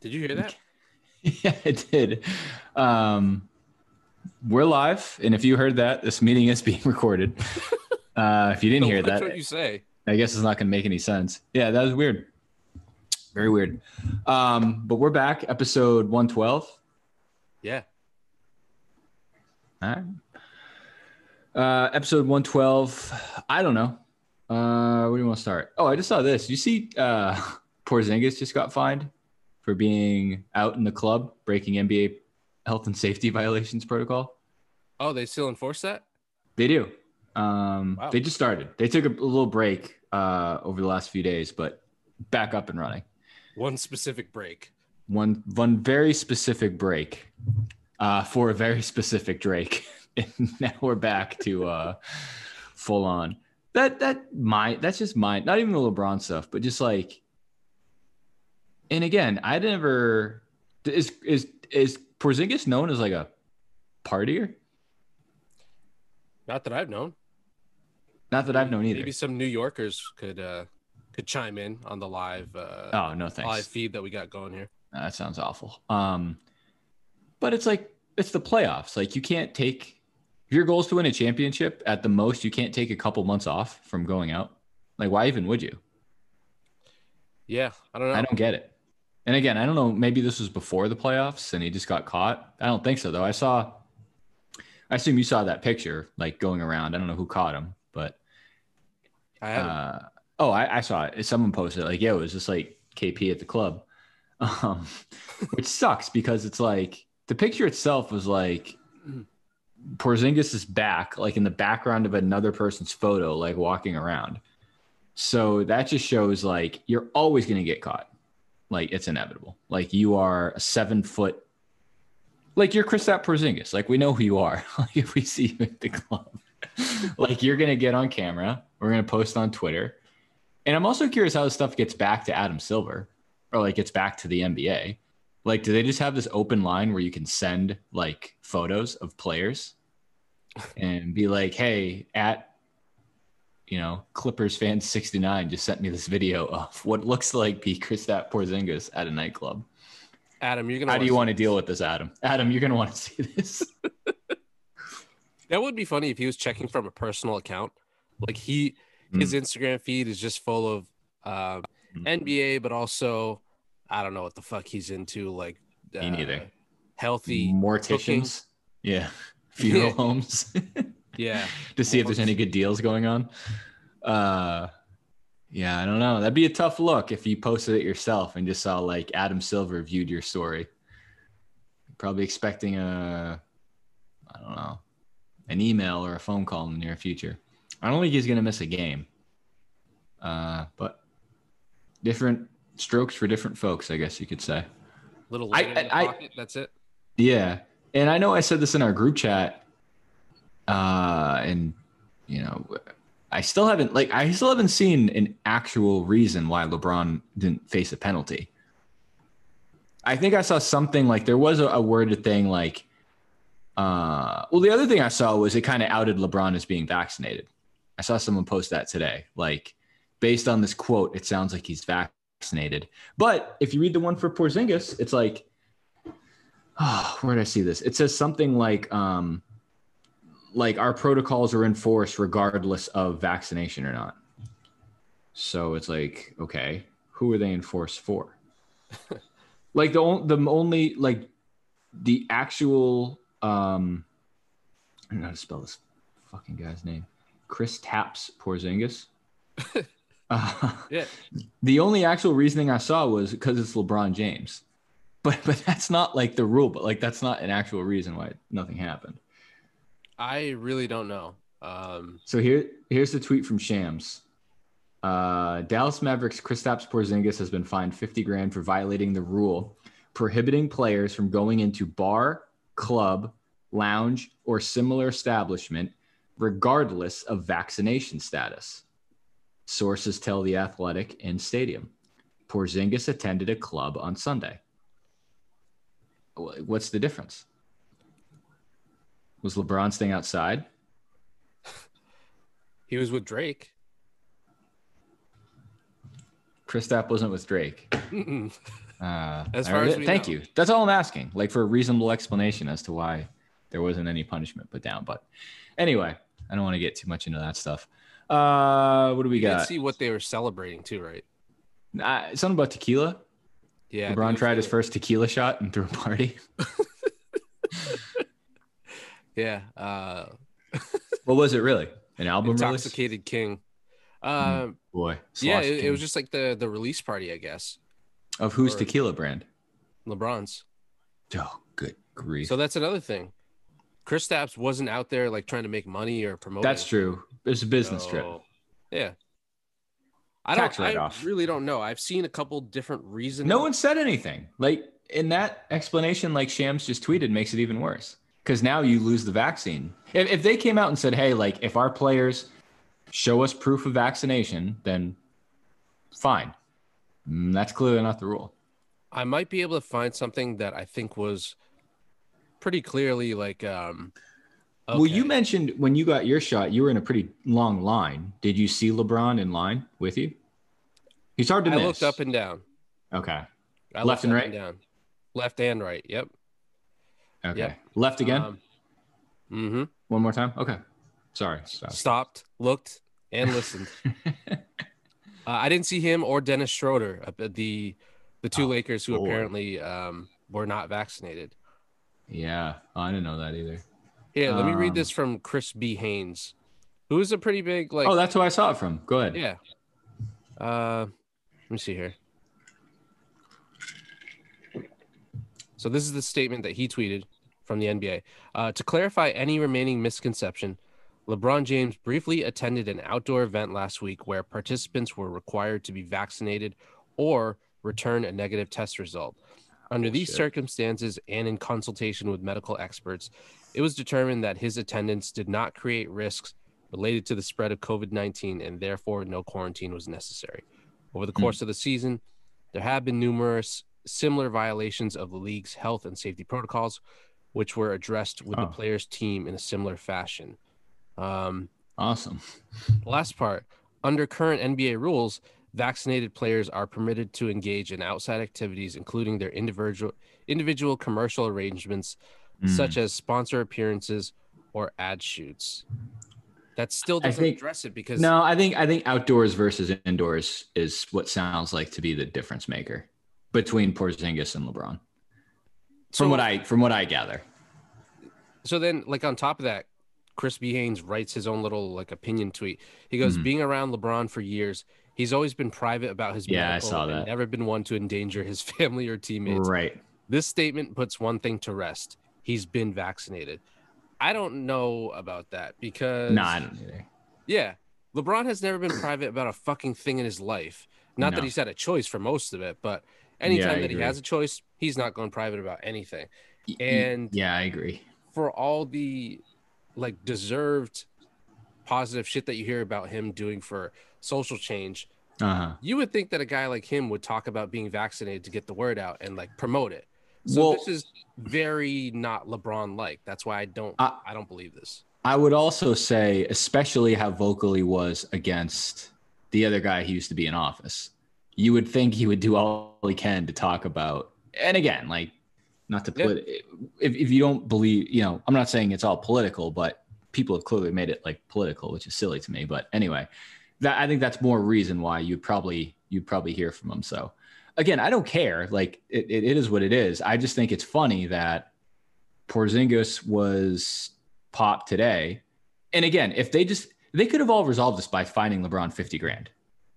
Did you hear that? Yeah, I did. We're live, and if you heard that, this meeting is being recorded. If you didn't hear that, what you say? I guess it's not going to make any sense. Yeah, that was weird. Very weird. But we're back, episode 112. Yeah. All right. Episode 112. I don't know. Where do you want to start? Oh, I just saw this. You see Porzingis just got fined for being out in the club, breaking NBA health and safety violations protocol. Oh, they still enforce that? They do. Wow. They just started. They took a little break over the last few days, but back up and running. One specific break. One very specific break for a very specific Drake. And now we're back to full on. That's just mine. Not even the LeBron stuff, but just like. And again, I never is Porzingis known as like a partier? Not that I've known. Not that I've known either. Maybe some New Yorkers could chime in on the live. Oh no, thanks. Live feed that we got going here. That sounds awful. But it's like it's the playoffs. Like you can't take if your goal is to win a championship. At the most, you can't take a couple months off from going out. Like why even would you? Yeah, I don't know. I don't get it. And again, I don't know. Maybe this was before the playoffs and he just got caught. I don't think so though. I assume you saw that picture like going around. I don't know who caught him, but I haven't. I saw it. Someone posted it. Like, yeah, it was just like KP at the club, which sucks because it's like the picture itself was like Porzingis' back, like in the background of another person's photo, like walking around. So that just shows like you're always going to get caught. Like it's inevitable. Like you are a 7 foot. Like you're Kristaps Porzingis. Like we know who you are. Like if we see you at the club, like you're gonna get on camera. We're gonna post on Twitter. And I'm also curious how this stuff gets back to Adam Silver, or like gets back to the NBA. Like, do they just have this open line where you can send like photos of players and be like, "Hey, at Clippers fan 69 just sent me this video of what looks like be Kristaps Porzingis at a nightclub." Adam, you're gonna. How do you want to deal with this, Adam? Adam, you're gonna want to see this. That would be funny if he was checking from a personal account. Like his Instagram feed is just full of NBA, but also I don't know what the fuck he's into. Like me neither. Healthy morticians, cooking. Yeah, funeral homes. Yeah, to see if there's any good deals going on. Yeah, I don't know. That'd be a tough look if you posted it yourself and just saw like Adam Silver viewed your story. Probably expecting an email or a phone call in the near future. I don't think he's going to miss a game. But different strokes for different folks, I guess you could say. Little light in the pocket, that's it. Yeah. And I know I said this in our group chat. And I still haven't seen an actual reason why LeBron didn't face a penalty. I think I saw something like there was a worded thing like, the other thing I saw was it kind of outed LeBron as being vaccinated. I saw someone post that today. Like based on this quote, it sounds like he's vaccinated. But if you read the one for Porzingis, it's like, where did I see this? It says something like our protocols are enforced regardless of vaccination or not. So it's like, okay, who are they enforced for? Like the only like the actual I don't know how to spell this fucking guy's name. Kristaps Porzingis. Yeah. The only actual reasoning I saw was because it's LeBron James. But that's not like the rule, but like that's not an actual reason why nothing happened. I really don't know. So here's the tweet from Shams. Dallas Mavericks Kristaps Porzingis has been fined $50,000 for violating the rule prohibiting players from going into bar, club, lounge, or similar establishment, regardless of vaccination status. Sources tell The Athletic and Stadium. Porzingis attended a club on Sunday. What's the difference? Was LeBron staying outside? He was with Drake. Kristaps wasn't with Drake. As far as we thank know. you. That's all I'm asking. Like for a reasonable explanation as to why there wasn't any punishment put down. But anyway, I don't want to get too much into that stuff. What do we got? You did see what they were celebrating too, right? Something about tequila. Yeah. LeBron tried his first tequila shot and threw a party. Yeah. What was it really? An album Intoxicated release? King. Boy. Yeah, it was just like the release party, I guess. Of whose tequila brand? LeBron's. Oh, good grief. So that's another thing. Kristaps wasn't out there like trying to make money or promote. That's true. It's a business trip. Yeah. I really don't know. I've seen a couple different reasons. No one said anything. Like in that explanation, like Shams just tweeted, makes it even worse. Because now you lose the vaccine. If they came out and said, hey, like if our players show us proof of vaccination, then fine. That's clearly not the rule. I might be able to find something that I think was pretty clearly like okay. Well, you mentioned when you got your shot, you were in a pretty long line. Did you see LeBron in line with you? He's hard to miss. I looked up and down. Okay. Left and right? Down. Left and right. Yep. Okay. Yep. Left again? Mm-hmm. One more time? Okay. Sorry. Stopped, looked, and listened. I didn't see him or Dennis Schroeder, the two Lakers who apparently were not vaccinated. Yeah. I didn't know that either. Yeah, let me read this from Chris B. Haynes, who is a pretty big like. Oh, that's who I saw it from. Go ahead. Yeah. Let me see here. So this is the statement that he tweeted from the NBA. To clarify any remaining misconception, LeBron James briefly attended an outdoor event last week where participants were required to be vaccinated or return a negative test result. Under these circumstances and in consultation with medical experts, it was determined that his attendance did not create risks related to the spread of COVID-19 and therefore no quarantine was necessary. Over the course of the season, there have been numerous similar violations of the league's health and safety protocols, which were addressed with the players' team in a similar fashion. Awesome. Last part, under current NBA rules, vaccinated players are permitted to engage in outside activities, including their individual commercial arrangements, such as sponsor appearances or ad shoots. That still doesn't address it because I think outdoors versus indoors is what sounds like to be the difference maker between Porzingis and LeBron. From what I gather. So then, like on top of that, Chris B. Haynes writes his own little like opinion tweet. He goes, being around LeBron for years, he's always been private about his medical I saw that. And never been one to endanger his family or teammates. Right. This statement puts one thing to rest. He's been vaccinated. I don't know about that because no, I don't either. Yeah. LeBron has never been private about a fucking thing in his life. Not that he's had a choice for most of it, but anytime that he has a choice, he's not going private about anything. And yeah, I agree. For all the like deserved positive shit that you hear about him doing for social change, you would think that a guy like him would talk about being vaccinated to get the word out and like promote it. So this is very not LeBron like. That's why I don't believe this. I would also say, especially how vocal he was against the other guy who used to be in office. You would think he would do all he can to talk about, and again, like not to put if you don't believe, I'm not saying it's all political, but people have clearly made it like political, which is silly to me. But anyway, I think that's more reason why you'd probably hear from him. So again, I don't care. Like it is what it is. I just think it's funny that Porzingis was popped today. And again, if they could have all resolved this by finding LeBron $50,000.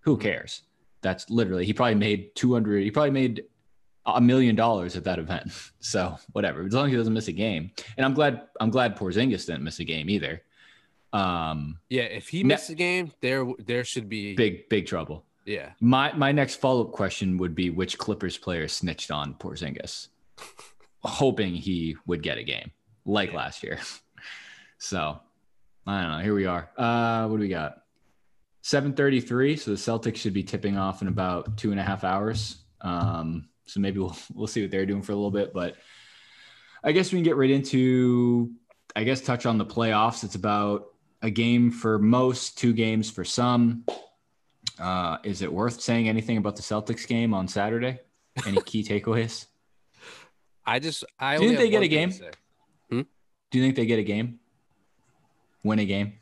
Who cares? That's literally, he probably made $1 million at that event. So whatever, as long as he doesn't miss a game. And I'm glad Porzingis didn't miss a game either. If he missed a game, there should be big trouble. Yeah. My next follow-up question would be which Clippers player snitched on Porzingis, hoping he would get a game like last year. So I don't know. Here we are. What do we got? 7:33. So the Celtics should be tipping off in about 2.5 hours. So maybe we'll see what they're doing for a little bit, but I guess we can get right into, touch on the playoffs. It's about a game for most, 2 games for some. Is it worth saying anything about the Celtics game on Saturday? Any key takeaways? I Do you think they get a game? Do you think they get a game? Win a game?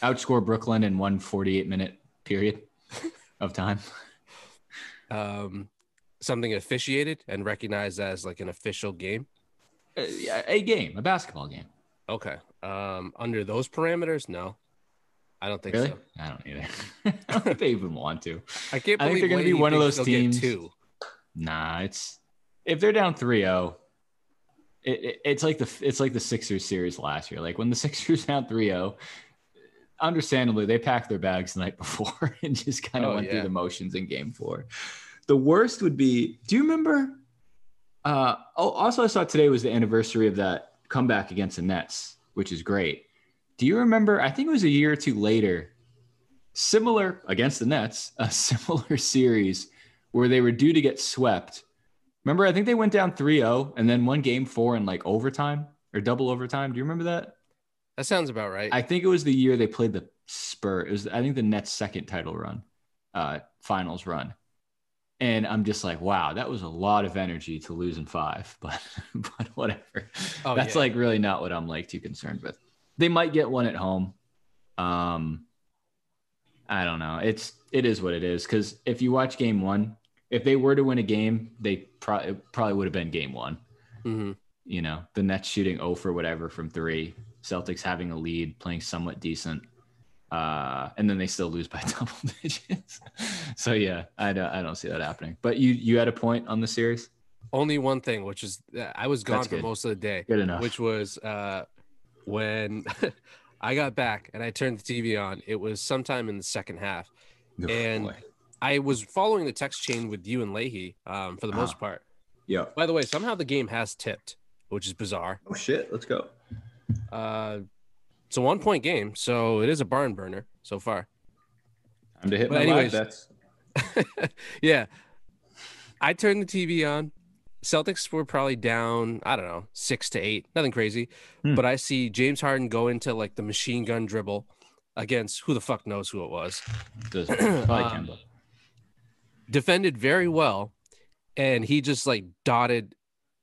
Outscore Brooklyn in 148-minute period of time? Something officiated and recognized as like an official game? A game, a basketball game. Okay. Under those parameters, no. I don't think really? so. I don't either. I don't think they even want to. I can't I think believe they're going to be one of those teams. Two. Nah, if they're down 3-0, it's like the Sixers series last year. Like when the Sixers down 3-0, understandably they packed their bags the night before and just kind of went through the motions in game 4. The worst would be, do you remember? Also I saw today was the anniversary of that comeback against the Nets, which is great. Do you remember? I think it was a year or two later, similar against the Nets, a similar series where they were due to get swept. Remember, I think they went down 3-0 and then won game 4 in like overtime or double overtime. Do you remember that? That sounds about right. I think it was the year they played the Spurs. It was, I think, the Nets' second title run, finals run. And I'm just like, wow, that was a lot of energy to lose in 5, but whatever. That's like really not what I'm like too concerned with. They might get one at home. I don't know. It is what it is. Because if you watch game 1, if they were to win a game, they probably would have been game 1. Mm-hmm. You know, the Nets shooting 0 for whatever from 3, Celtics having a lead, playing somewhat decent, and then they still lose by double digits. So yeah, I don't see that happening. But you had a point on the series. Only one thing, which is I was gone for most of the day. Good enough. Which was when I got back and I turned the TV on. It was sometime in the second half, and I was following the text chain with you and Leahy for the most part. Yeah. By the way, somehow the game has tipped, which is bizarre. Oh shit! Let's go. It's a 1-point game, so it is a barn burner so far. Time to hit my live bets. Yeah. I turned the TV on. Celtics were probably down, I don't know, 6-8, nothing crazy. But I see James Harden go into like the machine gun dribble against who the fuck knows who it was. Defended very well, and he just like dotted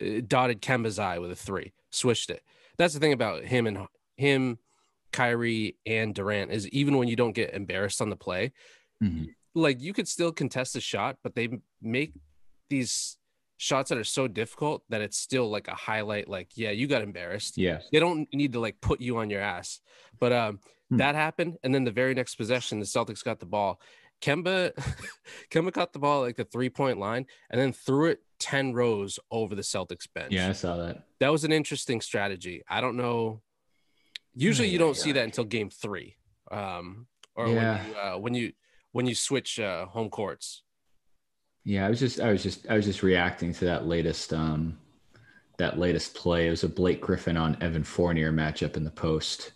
Kemba's eye with a 3, switched it. That's the thing about him, Kyrie, and Durant is even when you don't get embarrassed on the play, like you could still contest a shot, but they make these shots that are so difficult that it's still like a highlight. Like, yeah, you got embarrassed. Yeah, they don't need to like put you on your ass. But that happened, and then the very next possession, the Celtics got the ball. Kemba caught the ball at like the 3-point line and then threw it 10 rows over the Celtics bench. Yeah, I saw that. That was an interesting strategy. I don't know. Usually you don't see that until game 3, or when you switch home courts. Yeah, I was just reacting to that latest play. It was a Blake Griffin on Evan Fournier matchup in the post,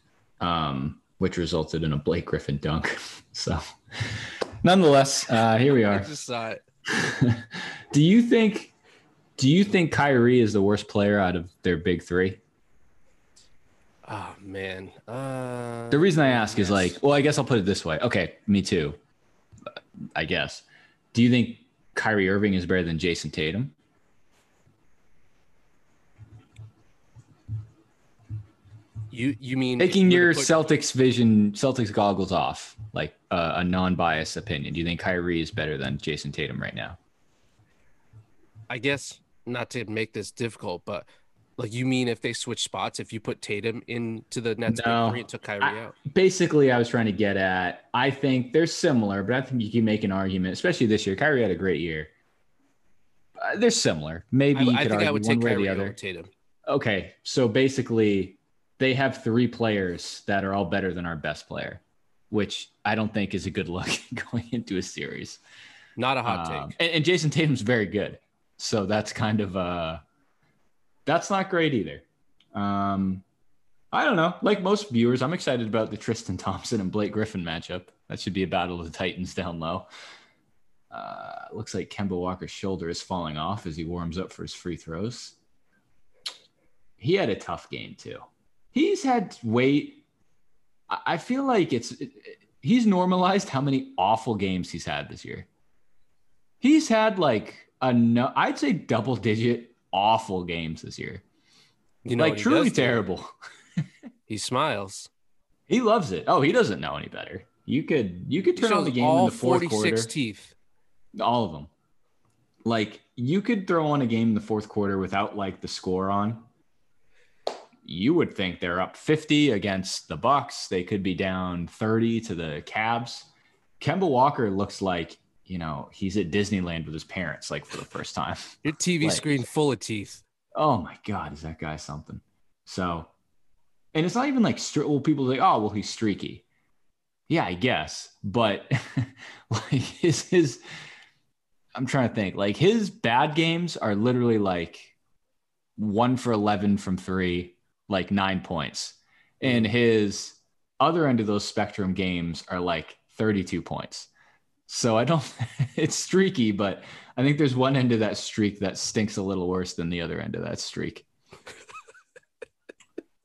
which resulted in a Blake Griffin dunk. So, nonetheless, here we are. I just saw it. Do you think Kyrie is the worst player out of their big 3? Oh man. The reason I ask is like, well, I guess I'll put it this way. Okay, me too. I guess. Do you think Kyrie Irving is better than Jason Tatum? You mean taking your Celtics goggles off, like a non-biased opinion? Do you think Kyrie is better than Jason Tatum right now? I guess not to make this difficult, but like you mean if they switch spots, if you put Tatum into the Nets big 3 and took Kyrie out? Basically, I was trying to get at, I think they're similar, but I think you can make an argument, especially this year. Kyrie had a great year. They're similar. Maybe you could argue one way or the other. Tatum. Okay, so basically they have 3 players that are all better than our best player, which I don't think is a good look going into a series. Not a hot take. And Jason Tatum's very good. So that's kind of that's not great either. I don't know. Like most viewers, I'm excited about the Tristan Thompson and Blake Griffin matchup. That should be a battle of the Titans down low. Looks like Kemba Walker's shoulder is falling off as he warms up for his free throws. He had a tough game too. He's had weight. I feel like he's normalized how many awful games he's had this year. He's had like I'd say double-digit awful games this year. You know, like truly terrible. He smiles. He loves it. Oh, he doesn't know any better. You could turn on the game in the fourth quarter. Teeth. All of them. Like you could throw on a game in the fourth quarter without like the score on. You would think they're up 50 against the Bucks. They could be down 30 to the Cavs. Kemba Walker looks like, you know, he's at Disneyland with his parents, like for the first time. Your TV screen full of teeth. Oh my God, is that guy something? So, and it's not even like, well, people are like, oh, well, he's streaky. Yeah, I guess. But like his, I'm trying to think, like his bad games are literally like 1 for 11 from 3, like 9 points. And his other end of those spectrum games are like 32 points. So I don't, it's streaky, but I think there's one end of that streak that stinks a little worse than the other end of that streak.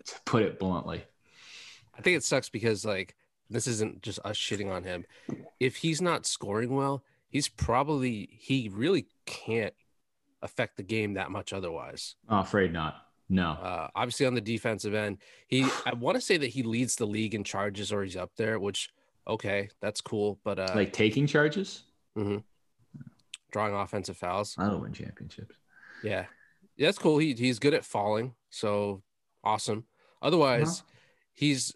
To put it bluntly. I think it sucks because like, this isn't just us shitting on him. If he's not scoring well, he really can't affect the game that much otherwise. Oh, afraid not. No. Obviously on the defensive end, I want to say that he leads the league in charges or he's up there, which, okay, that's cool. But like taking charges? Mm-hmm. Drawing offensive fouls. I don't win championships. Yeah. That's cool. He's good at falling. So awesome. Otherwise, he's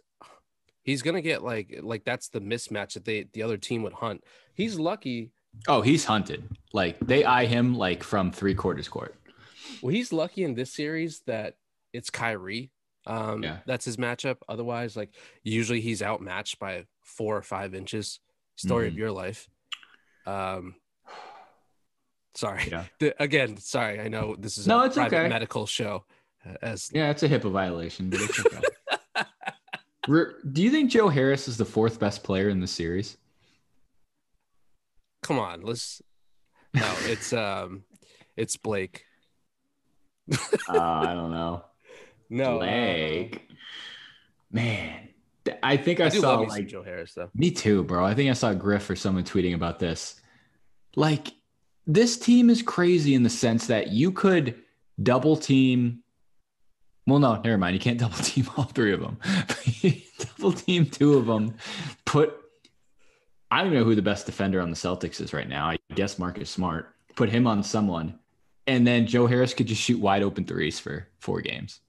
going to get like that's the mismatch that the other team would hunt. He's lucky. Oh, he's hunted. Like they eye him like from 3/4 court. Well, he's lucky in this series that it's Kyrie. That's his matchup. Otherwise, like usually he's outmatched by 4 or 5 inches. Story of your life. Sorry. Yeah. Again, sorry. I know this is a private medical show. It's a HIPAA violation, but it's okay. Do you think Joe Harris is the 4th best player in the series? Come on, No, it's Blake. I don't know. No, Blake. Man, I think I saw like Joe Harris though. Me too, bro. I think I saw Griff or someone tweeting about this. Like, this team is crazy in the sense that you could double team. Well, no, never mind. You can't double team all 3 of them. Double team 2 of them. I don't know who the best defender on the Celtics is right now. I guess Marcus Smart. Put him on someone. And then Joe Harris could just shoot wide open threes for 4 games.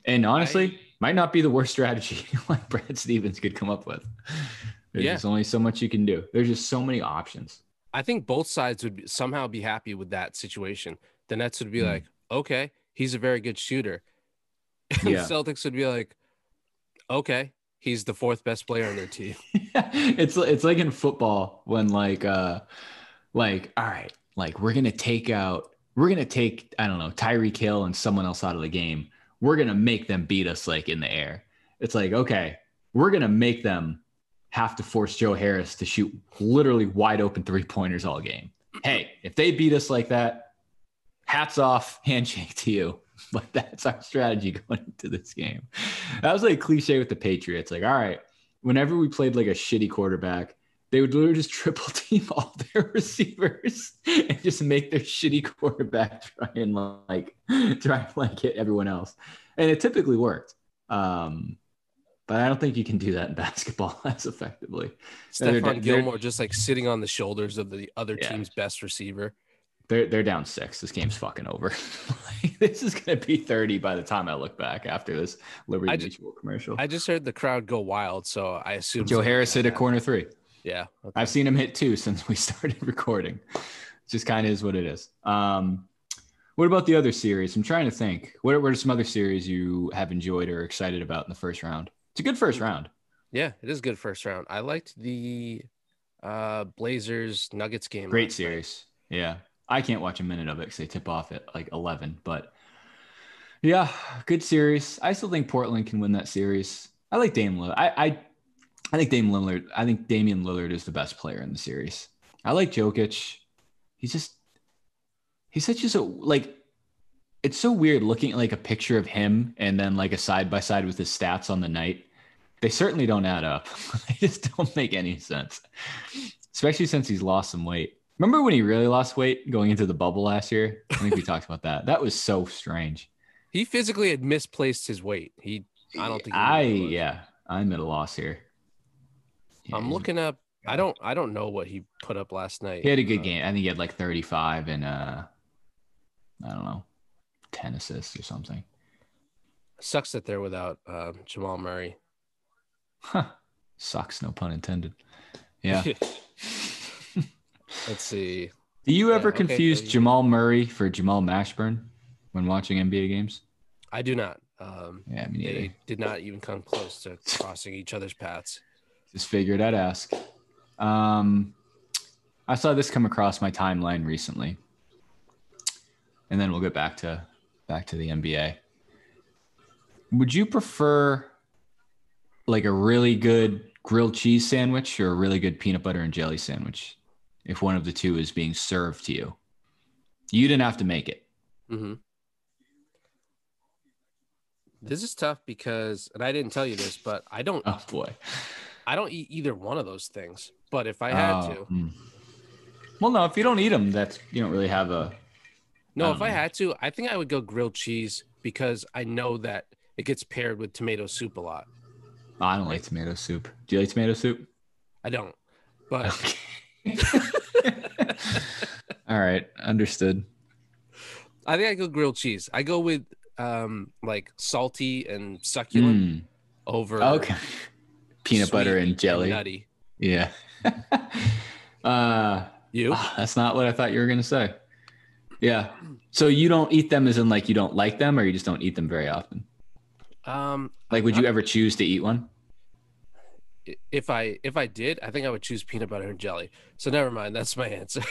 And honestly, might not be the worst strategy like Brad Stevens could come up with. There's only so much you can do. There's just so many options. I think both sides would somehow be happy with that situation. The Nets would be like, okay, he's a very good shooter. And the Celtics would be like, okay, he's the 4th best player on their team. It's like in football when all right, like we're gonna take, I don't know, Tyreek Hill and someone else out of the game. We're gonna make them beat us like in the air. It's like, okay, we're gonna make them have to force Joe Harris to shoot literally wide open 3-pointers all game. Hey, if they beat us like that, hats off, handshake to you. But that's our strategy going into this game. That was like cliche with the Patriots. Like, all right, whenever we played like a shitty quarterback, they would literally just triple team all their receivers and just make their shitty quarterback try and hit everyone else. And it typically worked. But I don't think you can do that in basketball as effectively. Stephon Gilmore just like sitting on the shoulders of the other team's best receiver. They're down 6. This game's fucking over. This is going to be 30 by the time I look back after this Liberty Mutual commercial. I just heard the crowd go wild, so I assume Joe Harris hit a corner 3. Yeah. Okay. I've seen him hit 2 since we started recording. It just kind of is what it is. What about the other series? I'm trying to think. What are some other series you have enjoyed or excited about in the first round? It's a good first round. Yeah, it is a good first round. I liked the Blazers Nuggets game. Great series. Yeah. I can't watch a minute of it because they tip off at like 11. But yeah, good series. I still think Portland can win that series. I like Dame Lillard. I think Damian Lillard is the best player in the series. I like Jokic. He's such a like. It's so weird looking at like a picture of him and then like a side by side with his stats on the night. They certainly don't add up. They just don't make any sense, especially since he's lost some weight. Remember when he really lost weight going into the bubble last year? I think we talked about that. That was so strange. He physically had misplaced his weight. I don't think he knew I'm at a loss here. Yeah, I'm looking up. I don't know what he put up last night. He had a good game. I think he had like 35 and I don't know, 10 assists or something. Sucks that they're without Jamal Murray. Huh. Sucks, no pun intended. Yeah. Let's see. Do you ever confuse Jamal Murray for Jamal Mashburn when watching NBA games? I do not. Yeah, me neither. They did not even come close to crossing each other's paths. Just figured I'd ask. I saw this come across my timeline recently, and then we'll get back to the NBA. Would you prefer like a really good grilled cheese sandwich or a really good peanut butter and jelly sandwich if one of the two is being served to you? You didn't have to make it. Mm-hmm. This is tough because, and I didn't tell you this, but I don't. Oh boy, I don't eat either one of those things. But if I had to, well, no, if you don't eat them, you don't really have a. No, if I had to, I think I would go grilled cheese because I know that it gets paired with tomato soup a lot. Oh, I don't like tomato soup. Do you like tomato soup? I don't, but. Okay. All right, understood. I think I go grilled cheese. I go with like salty and succulent over peanut butter and jelly. And nutty. Yeah. You? That's not what I thought you were gonna say. Yeah. So you don't eat them as in like you don't like them, or you just don't eat them very often? Like, would you ever choose to eat one? If I did, I think I would choose peanut butter and jelly. So never mind. That's my answer.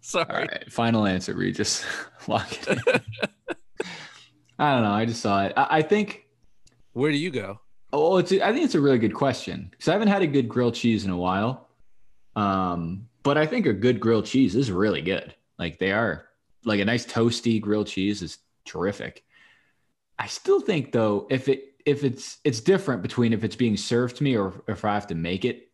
Sorry. All right. Final answer, Regis. Lock it in. I don't know. I just saw it. I think. Where do you go? Oh, I think it's a really good question because I haven't had a good grilled cheese in a while. But I think a good grilled cheese is really good. Like they are, like a nice toasty grilled cheese is terrific. I still think though, if it's different between if it's being served to me or if I have to make it.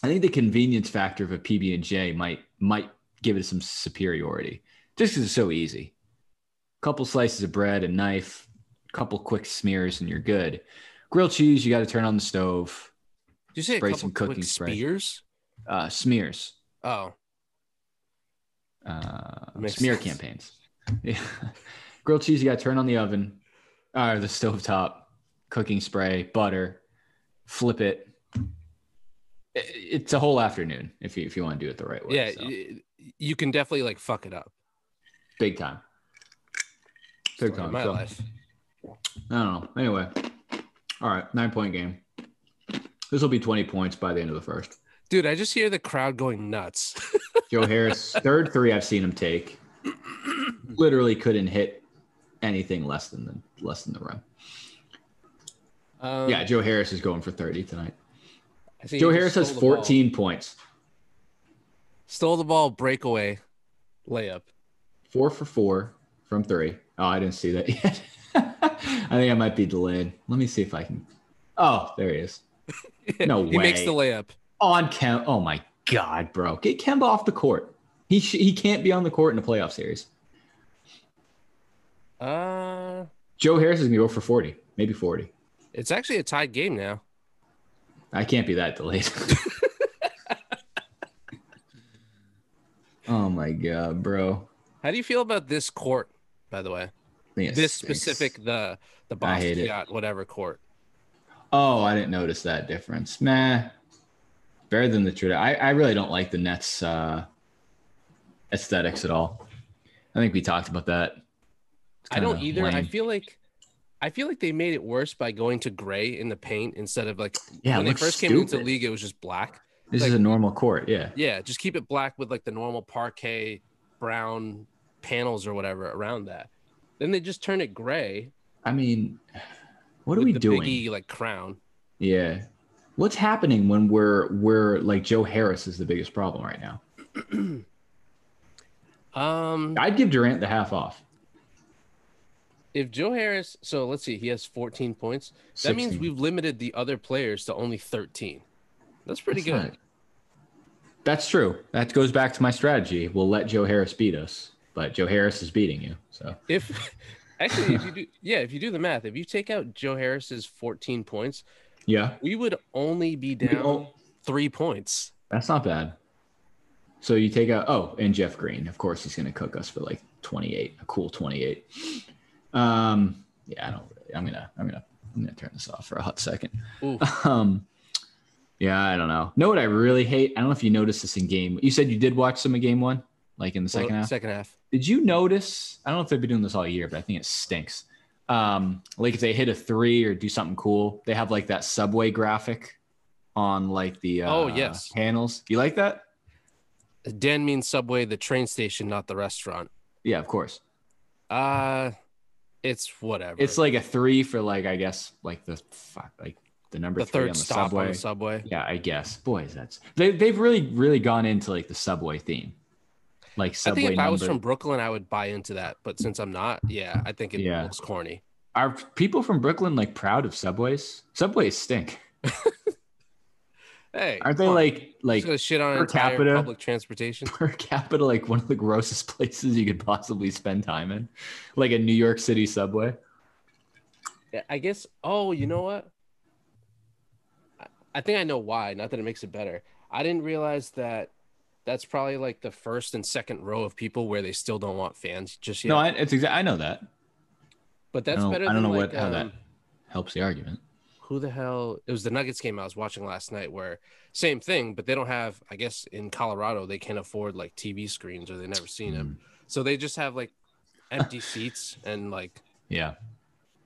I think the convenience factor of a PB&J might give it some superiority just because it's so easy. A couple slices of bread, a knife, a couple quick smears, and you're good. Grilled cheese, you got to turn on the stove. Did you say spray a couple some cooking spray? Spears? Smears. Oh. Smear campaigns. Yeah. Grilled cheese, you got to turn on the oven or the stovetop, cooking spray, butter, flip it. It's a whole afternoon if you want to do it the right way. Yeah, so. You can definitely like fuck it up. Big time. Big time. My life. I don't know. Anyway. All right. 9-point game. This will be 20 points by the end of the first. Dude, I just hear the crowd going nuts. Joe Harris, third three I've seen him take. Literally couldn't hit anything less than the rim. Yeah, Joe Harris is going for 30 tonight. Joe Harris has 14 points. Stole the ball, breakaway, layup. 4 for 4 from 3. Oh, I didn't see that yet. I think I might be delayed. Let me see if I can. Oh, there he is. No way. He makes the layup. On Kemba. Oh, my God, bro. Get Kemba off the court. He can't be on the court in a playoff series. Joe Harris is going to go for 40, maybe 40. It's actually a tied game now. I can't be that delayed. Oh, my God, bro. How do you feel about this court, by the way? This specific, the Boston Yacht, whatever court. Oh, I didn't notice that difference. Better than the Trudeau. I really don't like the Nets aesthetics at all. I think we talked about that. I don't either. Lame. I feel like they made it worse by going to gray in the paint instead of like when they first came into the league, it was just black. This is a normal court, yeah. Yeah, just keep it black with like the normal parquet brown panels or whatever around that. Then they just turn it gray. I mean, what are we doing? Biggie, like crown. Yeah. What's happening when we're like Joe Harris is the biggest problem right now? I'd give Durant the half off. If Joe Harris, so let's see, he has 14 points. That 16. means we've limited the other players to only 13. That's pretty good. That's true. That goes back to my strategy. We'll let Joe Harris beat us, but Joe Harris is beating you. So If if you do the math, if you take out Joe Harris's 14 points, yeah, we would only be down 3 points. that's not bad. So you take out and Jeff Green, of course, he's going to cook us for like 28, a cool 28. Yeah, I don't really. I'm gonna turn this off for a hot second. Yeah, I don't know. Know what I really hate? I don't know if you noticed this in game. You said you did watch some of game one, like in the second half. Second half. Did you notice? I don't know if they've been doing this all year, but I think it stinks. Like if they hit a 3 or do something cool, they have like that subway graphic on like the panels. You like that? Dan means Subway, the train station, not the restaurant. Yeah, of course. It's whatever. It's like a 3 for like, I guess, like the number 3 third on the stop subway. on the subway. Yeah, I guess. Boys, they've really gone into like the subway theme. Like subway. I think if I was from Brooklyn, I would buy into that. But since I'm not, I think it looks corny. Are people from Brooklyn like proud of subways? Subways stink. Hey, aren't they like just gonna shit on entire capita, public transportation? Per capita, like one of the grossest places you could possibly spend time in, like a New York City subway. I guess. Oh, you know what? I think I know why. Not that it makes it better. I didn't realize that that's probably like the first and second row of people where they still don't want fans just yet. No, I know that. But that's better than I don't know like, how that helps the argument. Who the hell? It was the Nuggets game I was watching last night where same thing, but they don't have, I guess in Colorado, they can't afford like TV screens or they've never seen them. So they just have like empty seats and like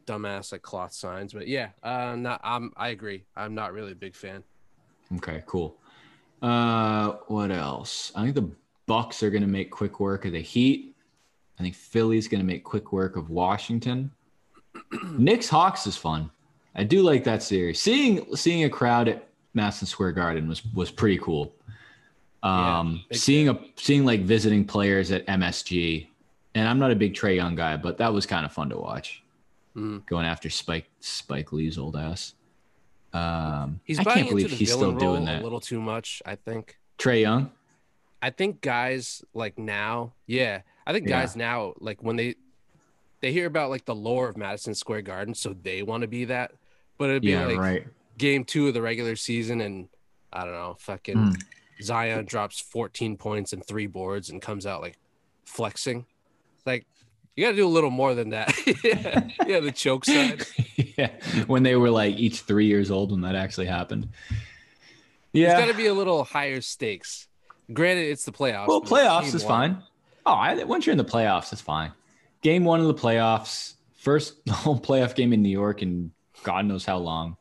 dumbass like cloth signs. But I agree. I'm not really a big fan. Okay, cool. What else? I think the Bucks are going to make quick work of the Heat. I think Philly's going to make quick work of Washington. Knicks Hawks is fun. I do like that series. Seeing a crowd at Madison Square Garden was pretty cool. Seeing like visiting players at MSG, and I'm not a big Trae Young guy, but that was kind of fun to watch. Going after Spike Lee's old ass. I can't believe he's still doing that. A little too much, I think. Trae Young. I think guys like now, guys now, like when they hear about like the lore of Madison Square Garden, so they want to be that. But it'd be game 2 of the regular season, and I don't know, fucking Zion drops 14 points and 3 boards and comes out like flexing. Like you got to do a little more than that. The choke side. When they were like each 3 years old when that actually happened. Yeah, it's got to be a little higher stakes. Granted, it's the playoffs. Well, playoffs is fine. Once you're in the playoffs, it's fine. Game 1 of the playoffs, first home playoff game in New York in God knows how long.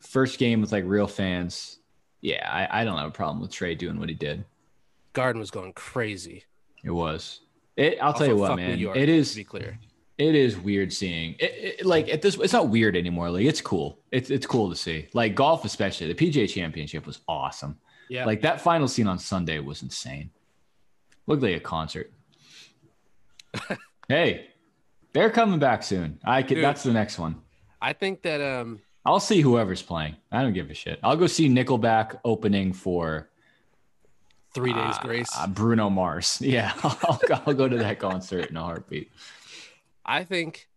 First game with like real fans. Yeah, I don't have a problem with Trae doing what he did. Garden was going crazy. It was. I'll tell you what, man. York, it is. To be clear, it is weird seeing it. Like at this, it's not weird anymore. Like it's cool. It's cool to see. Like golf, especially the PGA Championship was awesome. Yeah. Like that final scene on Sunday was insane. Looked like a concert. Hey, they're coming back soon. Dude, that's the next one. I think that I'll see whoever's playing. I don't give a shit. I'll go see Nickelback opening for 3 Days Grace. Bruno Mars. Yeah, I'll go to that concert in a heartbeat. I think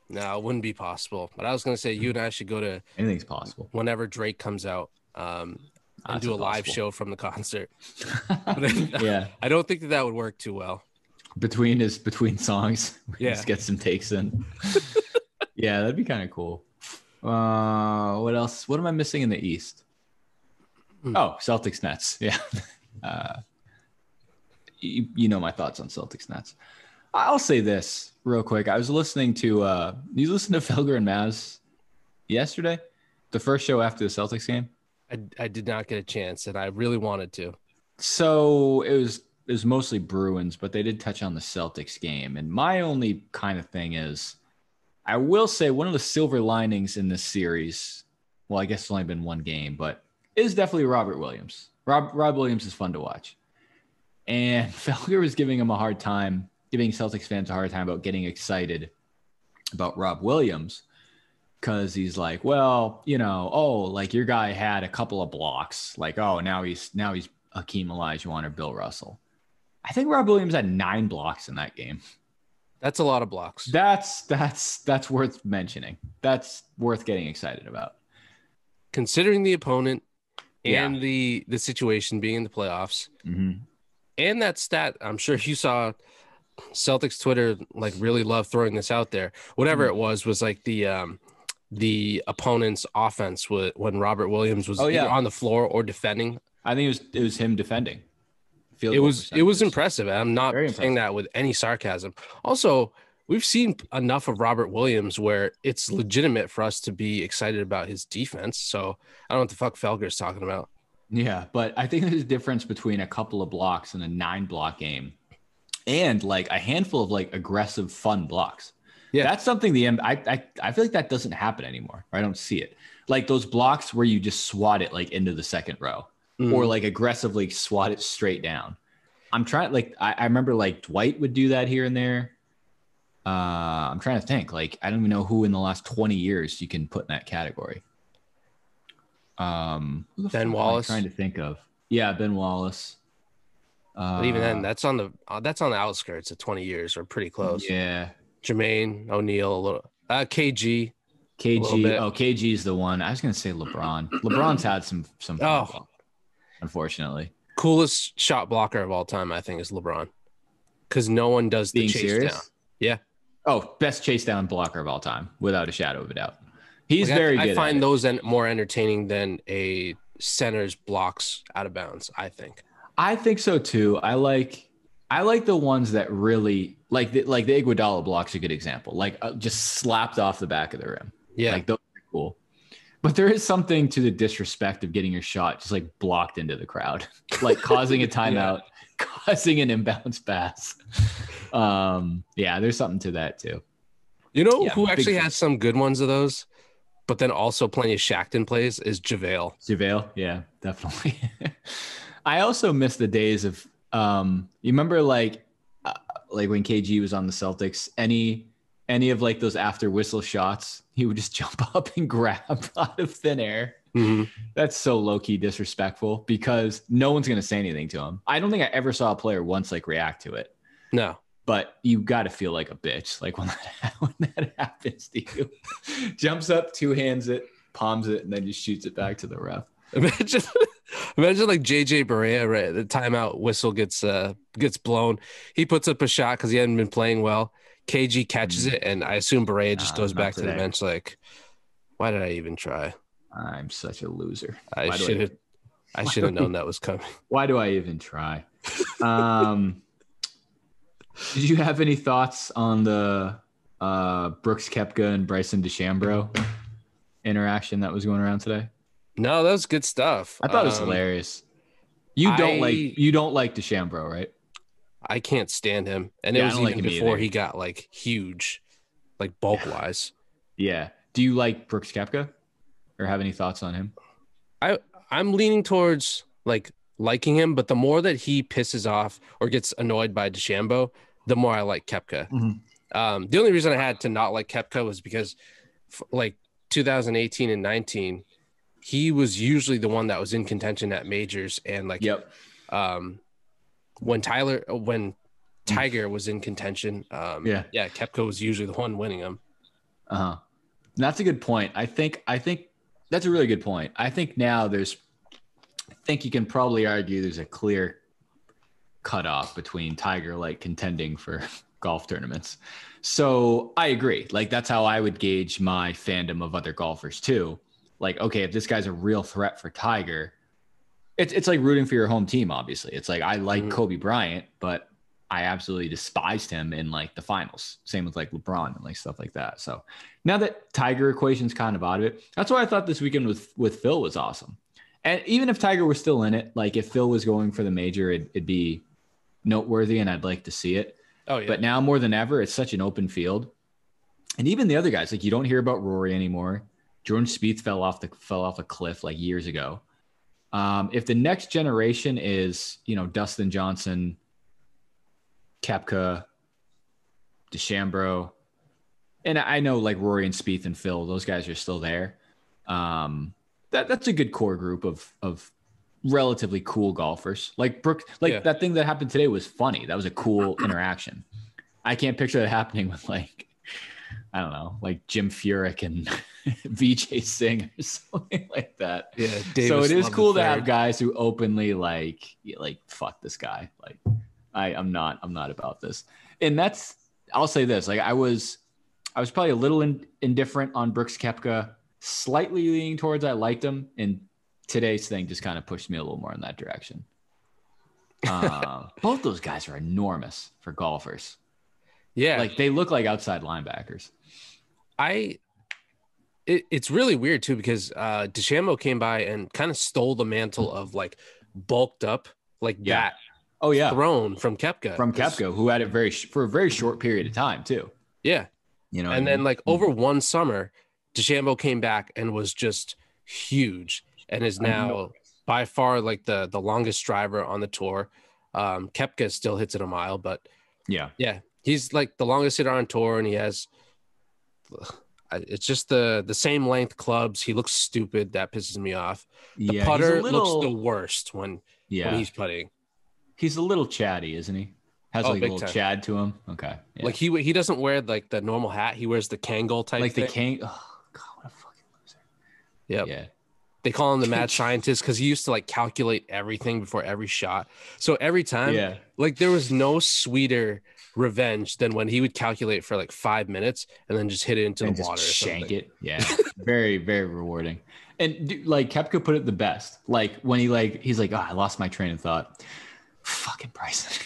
no, it wouldn't be possible. But I was going to say you and I should go to anything's possible whenever Drake comes out and do a live show from the concert. Yeah, I don't think that would work too well. Between songs, just get some takes in. Yeah, that'd be kind of cool. What else? What am I missing in the East? Oh, Celtics Nets. Yeah. You know my thoughts on Celtics Nets. I'll say this real quick. I was listening to you listened to Felger and Maz yesterday, the first show after the Celtics game. I did not get a chance, and I really wanted to. So it was mostly Bruins, but they did touch on the Celtics game. And my only kind of thing is, I will say one of the silver linings in this series, well, I guess it's only been one game, but is definitely Robert Williams. Rob Williams is fun to watch. And Felger was giving Celtics fans a hard time about getting excited about Rob Williams because he's like, well, like your guy had a couple of blocks. Like, oh, now he's Hakeem Olajuwon or Bill Russell. I think Rob Williams had 9 blocks in that game. That's a lot of blocks. That's worth mentioning. That's worth getting excited about. Considering the opponent and the situation being in the playoffs, and that stat, I'm sure you saw Celtics Twitter like really love throwing this out there. Whatever it was like the opponent's offense when Robert Williams was either on the floor or defending. I think it was him defending. It was impressive. I'm not saying that with any sarcasm. Also, we've seen enough of Robert Williams where it's legitimate for us to be excited about his defense. So I don't know what the fuck Felger's talking about. Yeah, but I think there's a difference between a couple of blocks in a 9-block game and like a handful of like aggressive, fun blocks. Yeah, that's something I feel like that doesn't happen anymore. I don't see it. Like those blocks where you just swat it like into the second row or like aggressively swat it straight down. I'm trying like I remember like Dwight would do that here and there. I'm trying to think. Like I don't even know who in the last 20 years you can put in that category. Ben Wallace. I'm trying to think of. Yeah, Ben Wallace. But even then, that's on the outskirts of 20 years or pretty close. Yeah. Jermaine O'Neal, a little. KG. KG is the one. I was gonna say LeBron. LeBron's had some fun, unfortunately. Coolest shot blocker of all time, I think, is LeBron. Because no one does the chase serious? down. Yeah. Oh, best chase down blocker of all time, without a shadow of a doubt. He's very good. I find those more entertaining than a center's blocks out of bounds, I think. I think so too. I like the ones that really like the Iguodala block's a good example. Like just slapped off the back of the rim. Yeah, like those are cool. But there is something to the disrespect of getting your shot just like blocked into the crowd, like causing a timeout, causing an inbounds pass. There's something to that too. You know who actually has some good ones of those, but then also plenty of Shackton plays is JaVale. JaVale, yeah, definitely. I also miss the days of you remember like when KG was on the Celtics, any of like those after whistle shots, he would just jump up and grab out of thin air. Mm-hmm. That's so low-key disrespectful because no one's going to say anything to him. I don't think I ever saw a player once like react to it. No. But you got to feel like a bitch like when that happens to you. Jumps up, two hands it, palms it, and then just shoots it back to the ref. Imagine like JJ Barea, right? The timeout whistle gets blown. He puts up a shot because he hadn't been playing well. KG catches it, and I assume Barea just goes back to the bench like, why did I even try? I'm such a loser. I should have known that was coming. Why do I even try? Did you have any thoughts on the Brooks Koepka and Bryson DeChambeau interaction that was going around today? No, that was good stuff. I thought it was hilarious. You don't like DeChambeau, right? I can't stand him, and it was even before he got like huge, like bulk wise. Yeah. Do you like Brooks Koepka, or have any thoughts on him? I'm leaning towards liking him, but the more that he pisses off or gets annoyed by DeChambeau, the more I like Koepka. Mm-hmm. The only reason I had to not like Koepka was because, like 2018 and 19, he was usually the one that was in contention at majors, and when Tiger was in contention, Koepka was usually the one winning them. That's a good point. I think that's a really good point. I think now I think you can probably argue there's a clear cutoff between Tiger contending for golf tournaments. So I agree. That's how I would gauge my fandom of other golfers too. Okay, if this guy's a real threat for Tiger, it's like rooting for your home team. Obviously, it's like I like Kobe Bryant, but I absolutely despised him in the finals. Same with LeBron and stuff like that. So now that Tiger equation's kind of out of it, that's why I thought this weekend with Phil was awesome. And even if Tiger was still in it, if Phil was going for the major, it'd be noteworthy, and I'd like to see it. Oh yeah. But now more than ever, it's such an open field, and even the other guys, you don't hear about Rory anymore. Jordan Spieth fell off a cliff years ago. If the next generation is, Dustin Johnson, Koepka, DeChambeau, and I know Rory and Spieth and Phil, those guys are still there. That's a good core group of relatively cool golfers. Like Brooks, like that thing that happened today was funny. That was a cool interaction. I can't picture that happening with like, I don't know, like Jim Furyk and VJ Singh or something like that. Yeah. So it is cool to have guys who openly like fuck this guy. Like I'm not about this. And I'll say this, like I was probably a little indifferent on Brooks Koepka, slightly leaning towards I liked him, and today's thing just kind of pushed me a little more in that direction. Both those guys are enormous for golfers. Yeah. Like they look like outside linebackers. It's really weird too, because DeChambeau came by and kind of stole the mantle of like bulked up like that. Oh yeah. Throne from Koepka. From Koepka, who had it for a very short period of time too. Yeah. You know, and then like over one summer, DeChambeau came back and was just huge and is now by far like the longest driver on the tour. Koepka still hits it a mile, but yeah, he's like the longest hitter on tour, and he has it's just the same length clubs. He looks stupid. That pisses me off. The putter looks the worst when he's putting. He's a little chatty, isn't he? Has like a little Chad to him. Okay. Yeah. Like he doesn't wear like the normal hat. He wears the Kangol type like thing. The Kang. Oh God, what a fucking loser. Yep. Yeah. They call him the mad scientist because he used to like calculate everything before every shot. So every time, like there was no sweeter revenge than when he would calculate for like 5 minutes and then just hit it into the water. Shank it. Yeah. Very, very rewarding. And like Koepka put it the best. Like when he's like, oh, I lost my train of thought. Fucking Bryson.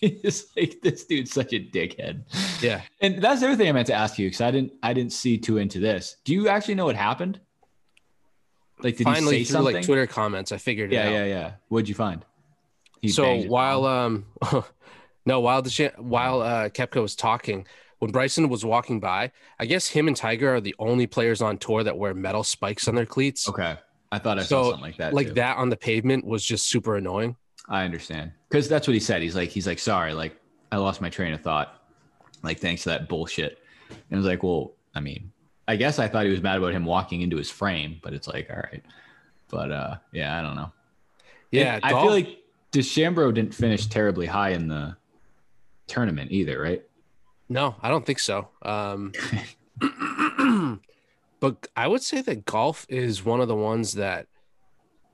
It's like this dude's such a dickhead. Yeah. And that's the other thing I meant to ask you, because I didn't see too into this. Do you actually know what happened? Like, did finally he say through something? Like Twitter comments, I figured it out. Yeah. What'd you find? While Koepka was talking, when Bryson was walking by, I guess him and Tiger are the only players on tour that wear metal spikes on their cleats. Okay. I thought I saw something like that. Like too. that on the pavement was just super annoying. I understand. Because that's what he said. He's like, sorry, like I lost my train of thought. Like, thanks to that bullshit. And I was like, well, I mean, I guess I thought he was mad about him walking into his frame, but it's like, all right. But yeah, I don't know. Yeah. I feel like DeChambeau didn't finish terribly high in the tournament either, right? No, I don't think so. But I would say that golf is one of the ones that,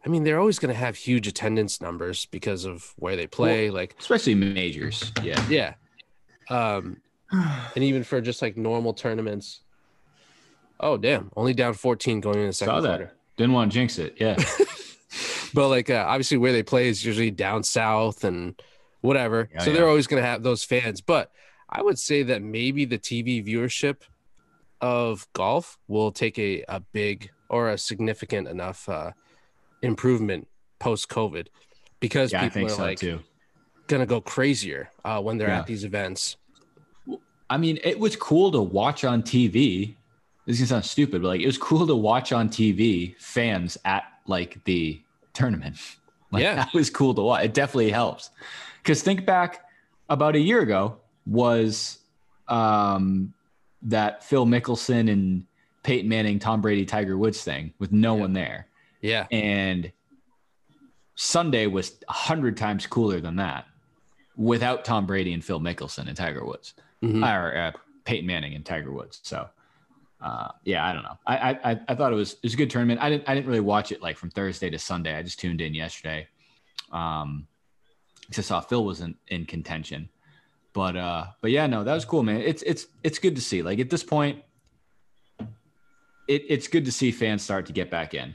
I mean, they're always going to have huge attendance numbers because of where they play, like especially majors. Yeah. And even for just like normal tournaments. Oh, damn. Only down 14 going in the second quarter. Didn't want to jinx it. Yeah. But like, obviously where they play is usually down south and whatever. So they're always going to have those fans. But I would say that maybe the TV viewership of golf will take a big or a significant enough improvement post-COVID, because people are like gonna go crazier when they're at these events. I mean, it was cool to watch on TV. This is gonna sound stupid, but like it was cool to watch on TV fans at like the tournament. Like, that was cool to watch. It definitely helps. Because think back about a year ago was that Phil Mickelson and Peyton Manning, Tom Brady, Tiger Woods thing with no one there. Yeah. And Sunday was 100 times cooler than that without Tom Brady and Phil Mickelson and Tiger Woods, or Peyton Manning and Tiger Woods. So, yeah, I don't know. I thought it was a good tournament. I didn't really watch it like from Thursday to Sunday. I just tuned in yesterday. Because I saw Phil wasn't in contention, but yeah, no, that was cool, man. It's good to see. Like at this point, it's good to see fans start to get back in.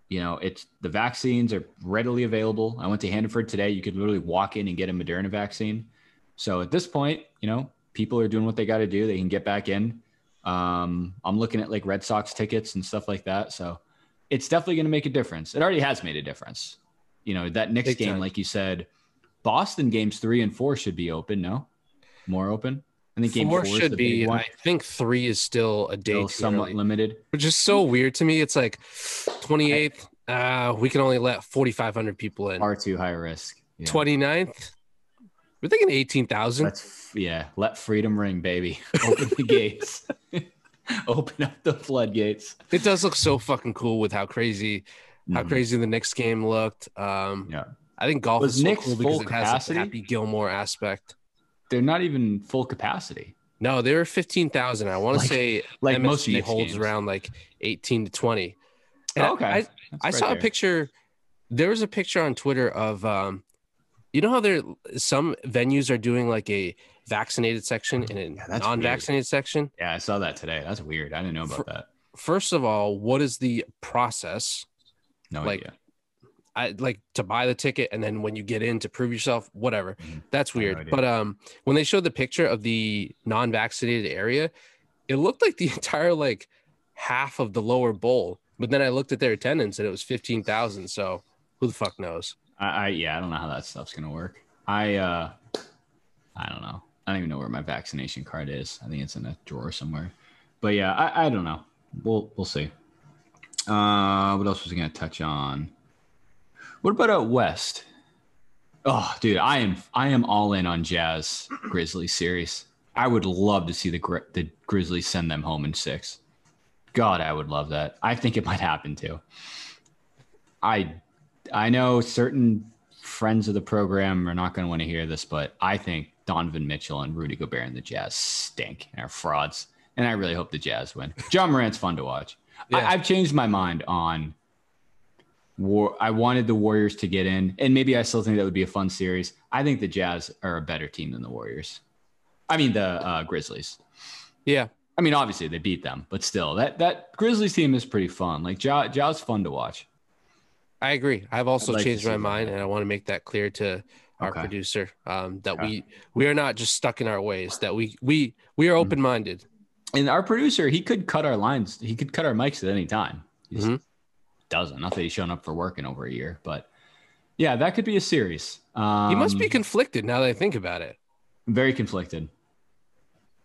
You know, the vaccines are readily available. I went to Hannaford today. You could literally walk in and get a Moderna vaccine. So at this point, you know, people are doing what they got to do. They can get back in. I'm looking at like Red Sox tickets and stuff like that. So it's definitely going to make a difference. It already has made a difference. You know, that Knicks Big game, time. like you said, Boston games 3 and 4 should be open. No, more open. I think game 4 should be. I think 3 is still a day still somewhat limited, which is so weird to me. It's like 28th. We can only let 4,500 people in. Far too high risk. Yeah. 29th. We're thinking 18,000. Let freedom ring, baby. Open the gates. Open up the floodgates. It does look so fucking cool with how crazy how crazy the Knicks game looked. Yeah. I think golf Was is so Knicks cool full because it has capacity? a Happy Gilmore aspect. They're not even full capacity. No, they were 15,000. I want to say like most MSG Knicks holds games. around like 18 to 20. And Okay. I saw a picture. There was a picture on Twitter of, you know how some venues are doing like a vaccinated section and a non-vaccinated section? Yeah, I saw that today. That's weird. I didn't know about that. First of all, what is the process? No idea. I like to buy the ticket, and then when you get in to prove yourself, whatever. That's weird. But when they showed the picture of the non-vaccinated area, it looked like the entire like half of the lower bowl. But then I looked at their attendance and it was 15,000. So who the fuck knows? I don't know how that stuff's gonna work. I don't know. I don't even know where my vaccination card is. I think it's in a drawer somewhere. But yeah, I don't know. We'll see. What else was I gonna touch on? What about out west? Oh, dude, I am all in on Jazz Grizzlies series. I would love to see the Grizzlies send them home in 6. God, I would love that. I think it might happen too. I know certain friends of the program are not going to want to hear this, but I think Donovan Mitchell and Rudy Gobert and the Jazz stink and are frauds. And I really hope the Jazz win. John Morant's fun to watch. Yeah. I've changed my mind on I wanted the Warriors to get in, and maybe I still think that would be a fun series. I think the Jazz are a better team than the Warriors. I mean, the Grizzlies. Yeah. I mean, obviously they beat them, but still, that Grizzlies team is pretty fun. Like, Jaw's fun to watch. I agree. I've also changed my mind, and I want to make that clear to our producer that we are not just stuck in our ways, that we are open-minded. And our producer, he could cut our lines. He could cut our mics at any time. He doesn't. Not that he's shown up for work in over a year, but yeah, that could be a series. He must be conflicted now that I think about it. Very conflicted.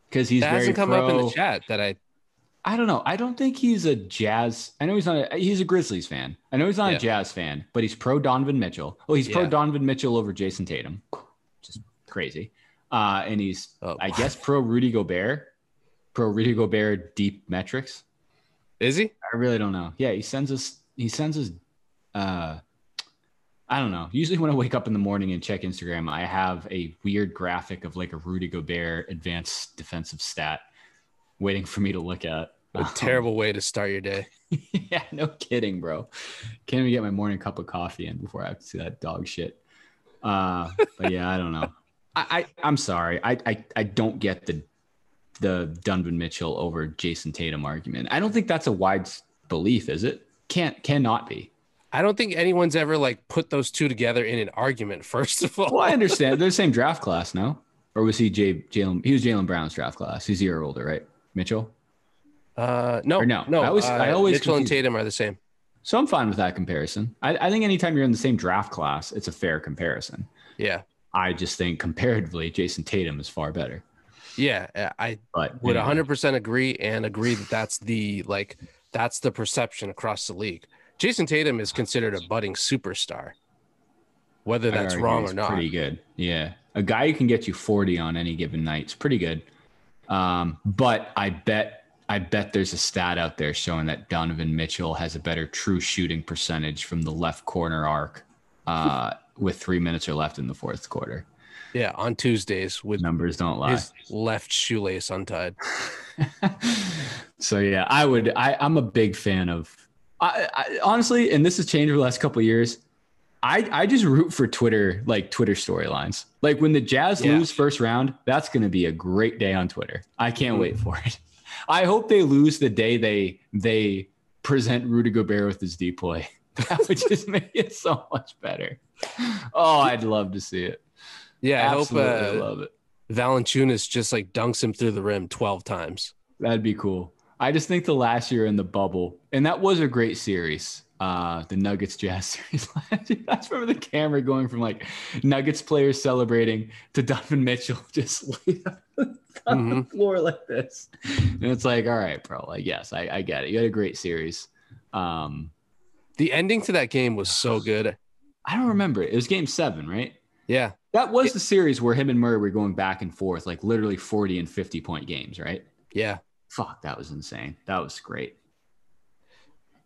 Because he's that very hasn't come up in the chat that I don't know. I don't think he's a Jazz. I know he's a Grizzlies fan. I know he's not a Jazz fan, but he's pro Donovan Mitchell. Well, he's pro Donovan Mitchell over Jason Tatum. Just crazy. And he's, I guess, pro Rudy Gobert. Pro Rudy Gobert deep metrics. Is he? I really don't know. Yeah, he sends us I don't know. Usually when I wake up in the morning and check Instagram, I have a weird graphic of like a Rudy Gobert advanced defensive stat waiting for me to look at. A terrible way to start your day. Yeah, no kidding, bro. Can't even get my morning cup of coffee in before I have to see that dog shit. But yeah, I don't know. I'm sorry. I don't get the Donovan Mitchell over Jason Tatum argument. I don't think that's a wide belief, is it? Cannot be. I don't think anyone's ever like put those two together in an argument. First of all, well, I understand they're the same draft class, no? Or was he Jalen? He was Jalen Brown's draft class. He's a year older, right? Mitchell? No. I always Mitchell and Tatum are the same. So I'm fine with that comparison. I think anytime you're in the same draft class, it's a fair comparison. Yeah. I just think comparatively, Jason Tatum is far better. Yeah, I would 100% agree that that's the perception across the league. Jason Tatum is considered a budding superstar, whether that's wrong or not. Pretty good. Yeah. A guy who can get you 40 on any given night is pretty good. But I bet there's a stat out there showing that Donovan Mitchell has a better true shooting percentage from the left corner arc with 3 minutes or left in the fourth quarter. Yeah, on Tuesdays with numbers don't lie. His left shoelace untied. So yeah, I'm a big fan of. I honestly, and this has changed over the last couple of years. I just root for Twitter storylines. Like when the Jazz lose first round, that's going to be a great day on Twitter. I can't wait for it. I hope they lose the day they present Rudy Gobert with his deploy. That would just make it so much better. Oh, I'd love to see it. Yeah, absolutely, I hope love it. Valanciunas just like dunks him through the rim 12 times. That'd be cool. I just think the last year in the bubble, and that was a great series. The Nuggets Jazz series last year. I just remember the camera going from like Nuggets players celebrating to Donovan Mitchell just laid on the floor like this. And it's like, all right, bro. Like, yes, I get it. You had a great series. The ending to that game was so good. I don't remember it. It was game 7, right? Yeah. That was the series where him and Murray were going back and forth, like literally 40 and 50 point games, right? Yeah. Fuck, that was insane. That was great.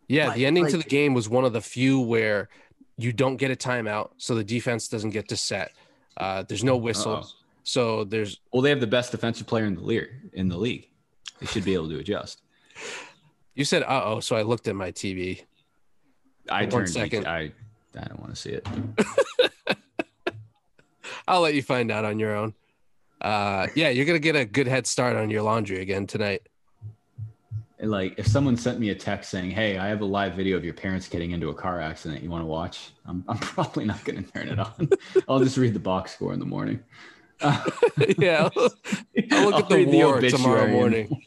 Yeah, But the ending to the like, game was one of the few where you don't get a timeout, so the defense doesn't get to set. There's no uh-oh. whistles, so there's. Well, they have the best defensive player in the league. They should be able to adjust. You said "uh-oh," so I looked at my TV. I One turned. second. I don't want to see it. I'll let you find out on your own. Yeah, you're gonna get a good head start on your laundry again tonight. Like, if someone sent me a text saying, "Hey, I have a live video of your parents getting into a car accident. You want to watch?" I'm probably not going to turn it on. I'll just read the box score in the morning. Yeah, I'll look at the war tomorrow morning.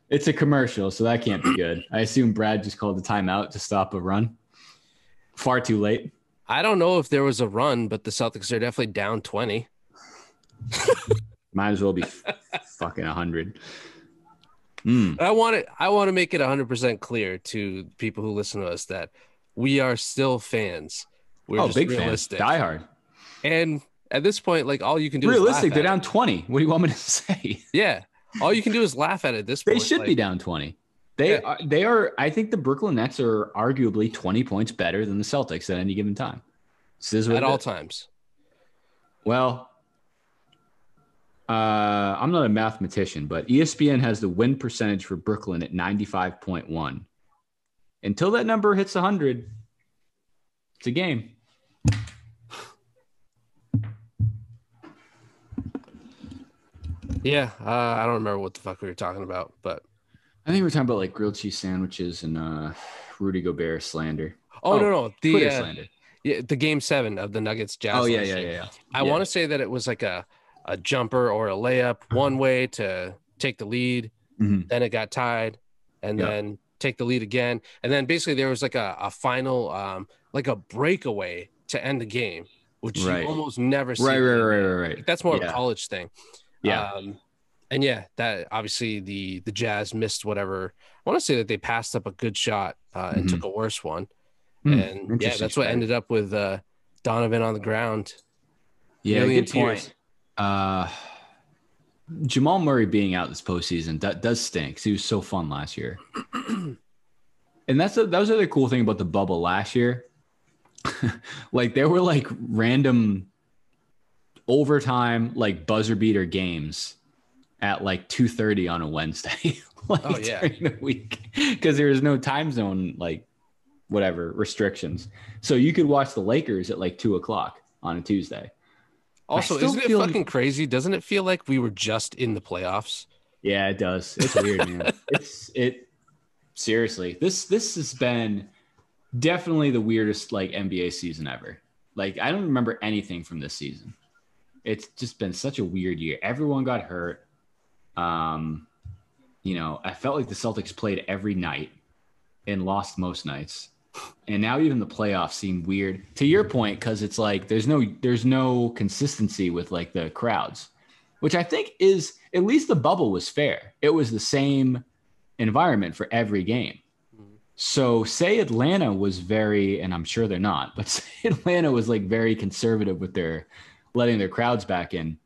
It's a commercial, so that can't be good. I assume Brad just called the timeout to stop a run. Far too late. I don't know if there was a run, but the Celtics are definitely down 20. Might as well be fucking 100. I want to make it 100% clear to people who listen to us that we are still fans. We're just big realistic. Fans. Die hard. And at this point, like, all you can do realistic, is they're down 20. What do you want me to say? Yeah. All you can do is laugh at it at this point. They should be down 20. They are. I think the Brooklyn Nets are arguably 20 points better than the Celtics at any given time. So at all times. Well, I'm not a mathematician, but ESPN has the win percentage for Brooklyn at 95.1. Until that number hits 100, it's a game. Yeah, I don't remember what the fuck we were talking about, but I think we were talking about like grilled cheese sandwiches and Rudy Gobert slander. No, Twitter slander. Yeah, the game 7 of the Nuggets Jazz. Oh yeah. I want to say that it was like a jumper or a layup one way to take the lead, then it got tied, and then take the lead again, and then basically there was like a final like a breakaway to end the game, which you almost never see. Right. That's more of a college thing. Yeah. And yeah, that obviously the Jazz missed whatever. I want to say that they passed up a good shot and took a worse one. And yeah, that's what ended up with Donovan on the ground. Yeah, good point. Jamal Murray being out this postseason, that does stink. He was so fun last year. And that was the other cool thing about the bubble last year. Like, there were like random overtime, like buzzer beater games at like 2:30 on a Wednesday. During the week, because there was no time zone, like whatever restrictions. So you could watch the Lakers at like 2:00 on a Tuesday. Also, isn't it fucking crazy? Doesn't it feel like we were just in the playoffs? Yeah, it does. It's weird, man. Seriously. This has been definitely the weirdest like NBA season ever. Like, I don't remember anything from this season. It's just been such a weird year. Everyone got hurt. I felt like the Celtics played every night and lost most nights. And now even the playoffs seem weird, to your point, because it's like there's no consistency with like the crowds, which I think is, at least the bubble was fair. It was the same environment for every game. So say Atlanta was and I'm sure they're not, but say Atlanta was like very conservative with their letting their crowds back in.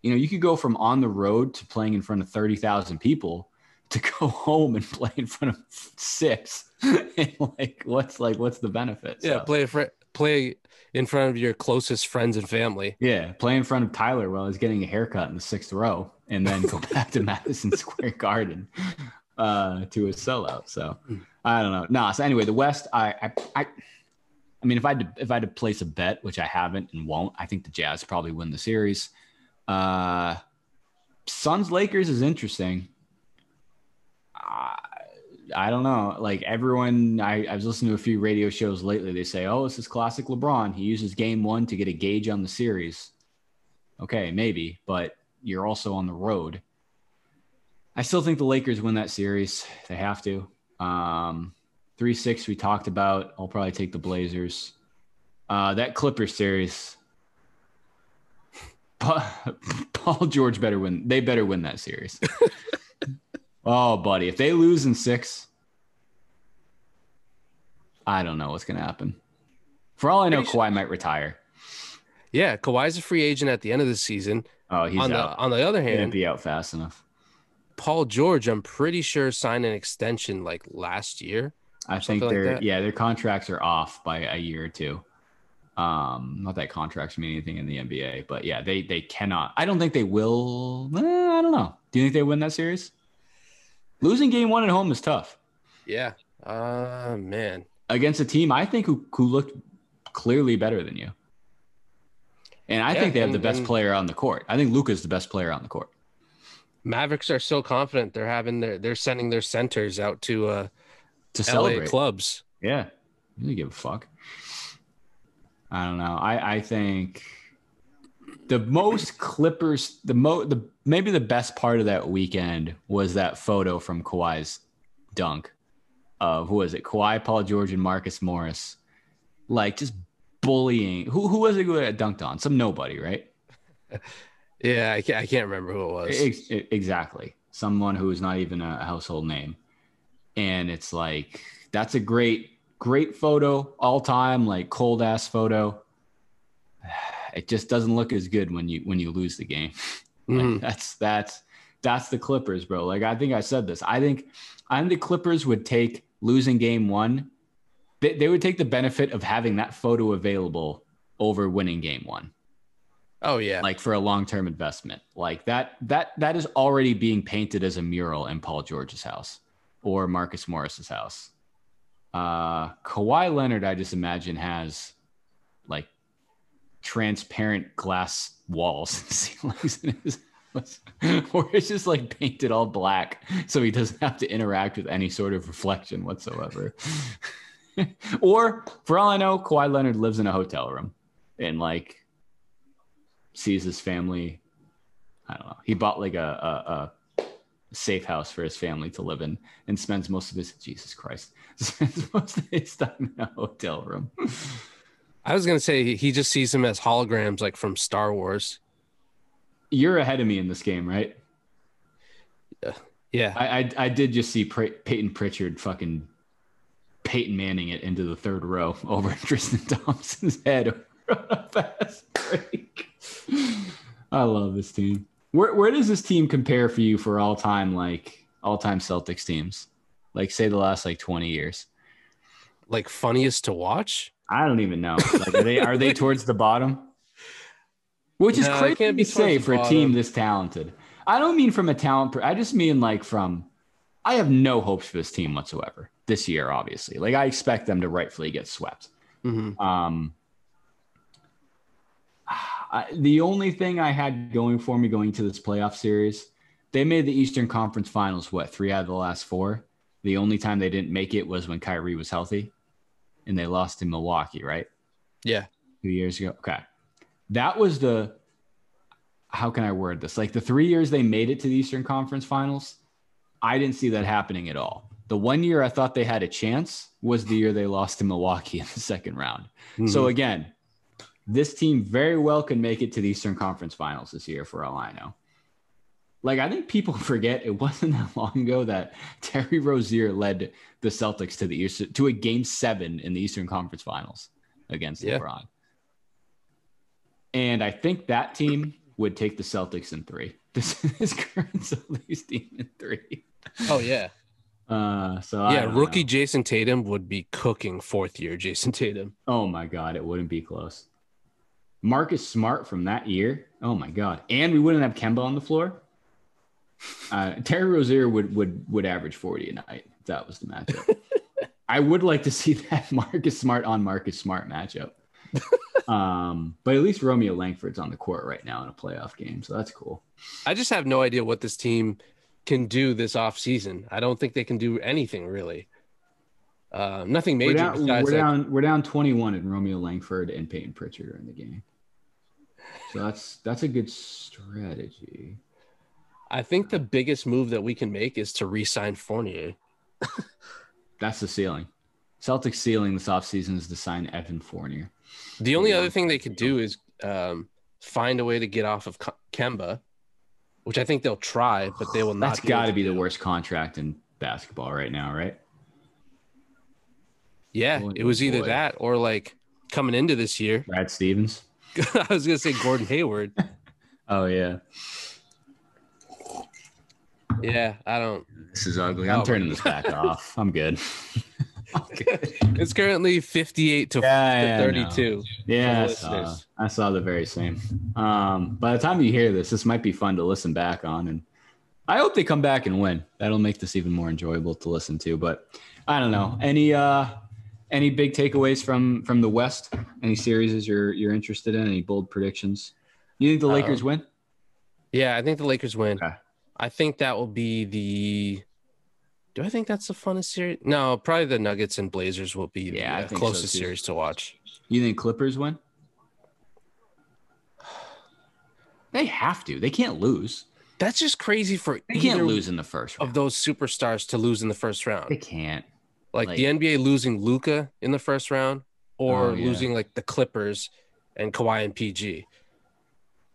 You could go from on the road to playing in front of 30,000 people to go home and play in front of 6. And what's the benefit? Yeah, so. Play in front of your closest friends and family. Yeah, play in front of Tyler while he's getting a haircut in the 6th row, and then go back to Madison Square Garden to a sellout. So I don't know. No. So anyway, the West. I mean, if I had to place a bet, which I haven't and won't, I think the Jazz probably win the series. Suns Lakers is interesting. I don't know. Like, everyone, I was listening to a few radio shows lately. They say, "Oh, this is classic LeBron. He uses game 1 to get a gauge on the series." Okay, maybe, but you're also on the road. I still think the Lakers win that series. They have to. 3-6 we talked about. I'll probably take the Blazers. That Clippers series, Paul George better win. They better win that series. Oh, buddy, if they lose in 6, I don't know what's going to happen. For all I know, Kawhi might retire. Yeah, Kawhi's a free agent at the end of the season. Oh, he's out. On the other hand, he didn't be out fast enough. Paul George, I'm pretty sure signed an extension like last year. I think their contracts are off by a year or two. Not that contracts mean anything in the NBA, but yeah, they cannot. I don't think they will. I don't know. Do you think they win that series? Losing game 1 at home is tough. Yeah. Man. Against a team I think who looked clearly better than you. And I think they have the best player on the court. I think Luka's the best player on the court. Mavericks are so confident they're sending their centers out to celebrate LA clubs. Yeah. You don't give a fuck. I don't know. I think the most Clippers, maybe the best part of that weekend was that photo from Kawhi's dunk of who was it? Kawhi, Paul George, and Marcus Morris, like just bullying. Who was it who had dunked on? Some nobody, right? Yeah, I can't remember who it was. Exactly, someone who is not even a household name, and it's like that's a great photo, all time, like cold ass photo. It just doesn't look as good when you lose the game. Like, that's the Clippers, bro. Like I think I said this. I think the Clippers would take losing game 1. They would take the benefit of having that photo available over winning game 1. Oh yeah. Like for a long-term investment. Like that is already being painted as a mural in Paul George's house or Marcus Morris's house. Kawhi Leonard, I just imagine, has like transparent glass walls and ceilings in his house, or it's just like painted all black so he doesn't have to interact with any sort of reflection whatsoever. Or for all I know, Kawhi Leonard lives in a hotel room and like sees his family. I don't know. He bought like a safe house for his family to live in and spends most of his time in a hotel room. I was gonna say he just sees them as holograms, like from Star Wars. You're ahead of me in this game, right? Yeah. I did just see Peyton Pritchard fucking Peyton Manning it into the third row over Tristan Thompson's head on a fast break. I love this team. Where does this team compare for you for all-time Celtics teams? Like, say the last, 20 years. Like, funniest to watch? I don't even know. Like, are they towards the bottom? Which is crazy to say for a team this talented. I don't mean from a talent. I just mean, I have no hopes for this team whatsoever this year, obviously. Like, I expect them to rightfully get swept. Mm-hmm. The only thing I had going for me going to this playoff series, they made the Eastern Conference Finals, 3 out of the last 4? The only time they didn't make it was when Kyrie was healthy, and they lost to Milwaukee, right? Yeah. 2 years ago. Okay. That was how can I word this? Like the 3 years they made it to the Eastern Conference Finals, I didn't see that happening at all. The 1 year I thought they had a chance was the year they lost to Milwaukee in the second round. Mm-hmm. So again, this team very well can make it to the Eastern Conference Finals this year, for all I know. Like, I think people forget it wasn't that long ago that Terry Rozier led the Celtics to a Game 7 in the Eastern Conference Finals against LeBron. And I think that team would take the Celtics in 3. This current Celtics team in 3. Oh, yeah. Rookie Jason Tatum would be cooking fourth year Jason Tatum. Oh, my God. It wouldn't be close. Marcus Smart from that year. Oh, my God. And we wouldn't have Kemba on the floor. Terry Rozier would average 40 a night if that was the matchup. I would like to see that Marcus Smart on Marcus Smart matchup. But at least Romeo Langford's on the court right now in a playoff game, so that's cool. I just have no idea what this team can do this offseason. I don't think they can do anything really. Nothing major. We're down 21, and Romeo Langford and Peyton Pritchard are in the game. So that's a good strategy. I think the biggest move that we can make is to re-sign Fournier. That's the ceiling. Celtics ceiling this offseason is to sign Evan Fournier. The only other thing they could do is find a way to get off of Kemba, which I think they'll try, but they will not. That's got to be the worst contract in basketball right now, right? Yeah, it was either that or coming into this year. Brad Stevens. I was going to say Gordon Hayward. Oh, yeah. Yeah, I don't. This is ugly. I'm turning this back off. I'm good. It's currently 58 to 32. Yeah, I saw the very same. By the time you hear this, this might be fun to listen back on, and I hope they come back and win. That'll make this even more enjoyable to listen to. But I don't know. Any big takeaways from the West? Any series you're interested in? Any bold predictions? You think the Lakers win? Yeah, I think the Lakers win. Okay. I think that will be the. Do I think that's the funnest series? No, probably the Nuggets and Blazers will be the closest series to watch. You think Clippers win? They have to. They can't lose. That's just crazy for they can't lose in the first round. Of those superstars to lose in the first round. They can't. Like the NBA losing Luka in the first round, or losing like the Clippers and Kawhi and PG.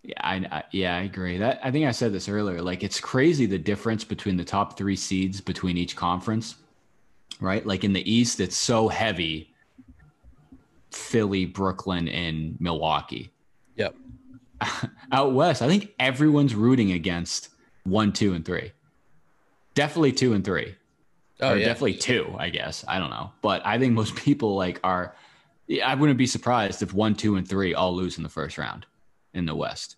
Yeah, I agree. I think I said this earlier. Like, it's crazy the difference between the top 3 seeds between each conference, right? Like in the East, it's so heavy. Philly, Brooklyn, and Milwaukee. Yep. Out West, I think everyone's rooting against 1, 2, and 3. Definitely 2 and 3. Oh, yeah. Definitely 2, I guess. I don't know. But I think most people are. I wouldn't be surprised if 1, 2, and 3 all lose in the first round. In the West,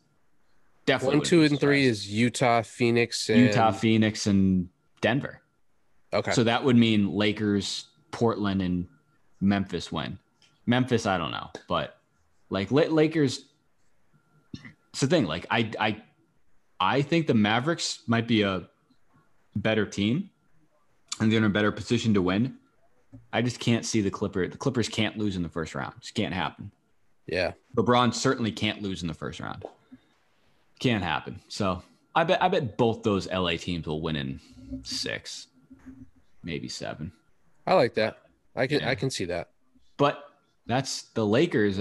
definitely 1, 2, and 3 is Utah, Phoenix, and Denver. Okay, so that would mean Lakers, Portland, and Memphis win. Memphis, I don't know, but like Lakers. It's the thing. Like I think the Mavericks might be a better team, and they're in a better position to win. I just can't see the Clippers. The Clippers can't lose in the first round. It just can't happen. Yeah. LeBron certainly can't lose in the first round. Can't happen. So I bet both those LA teams will win in 6, maybe 7. I like that. I can see that. But that's the Lakers.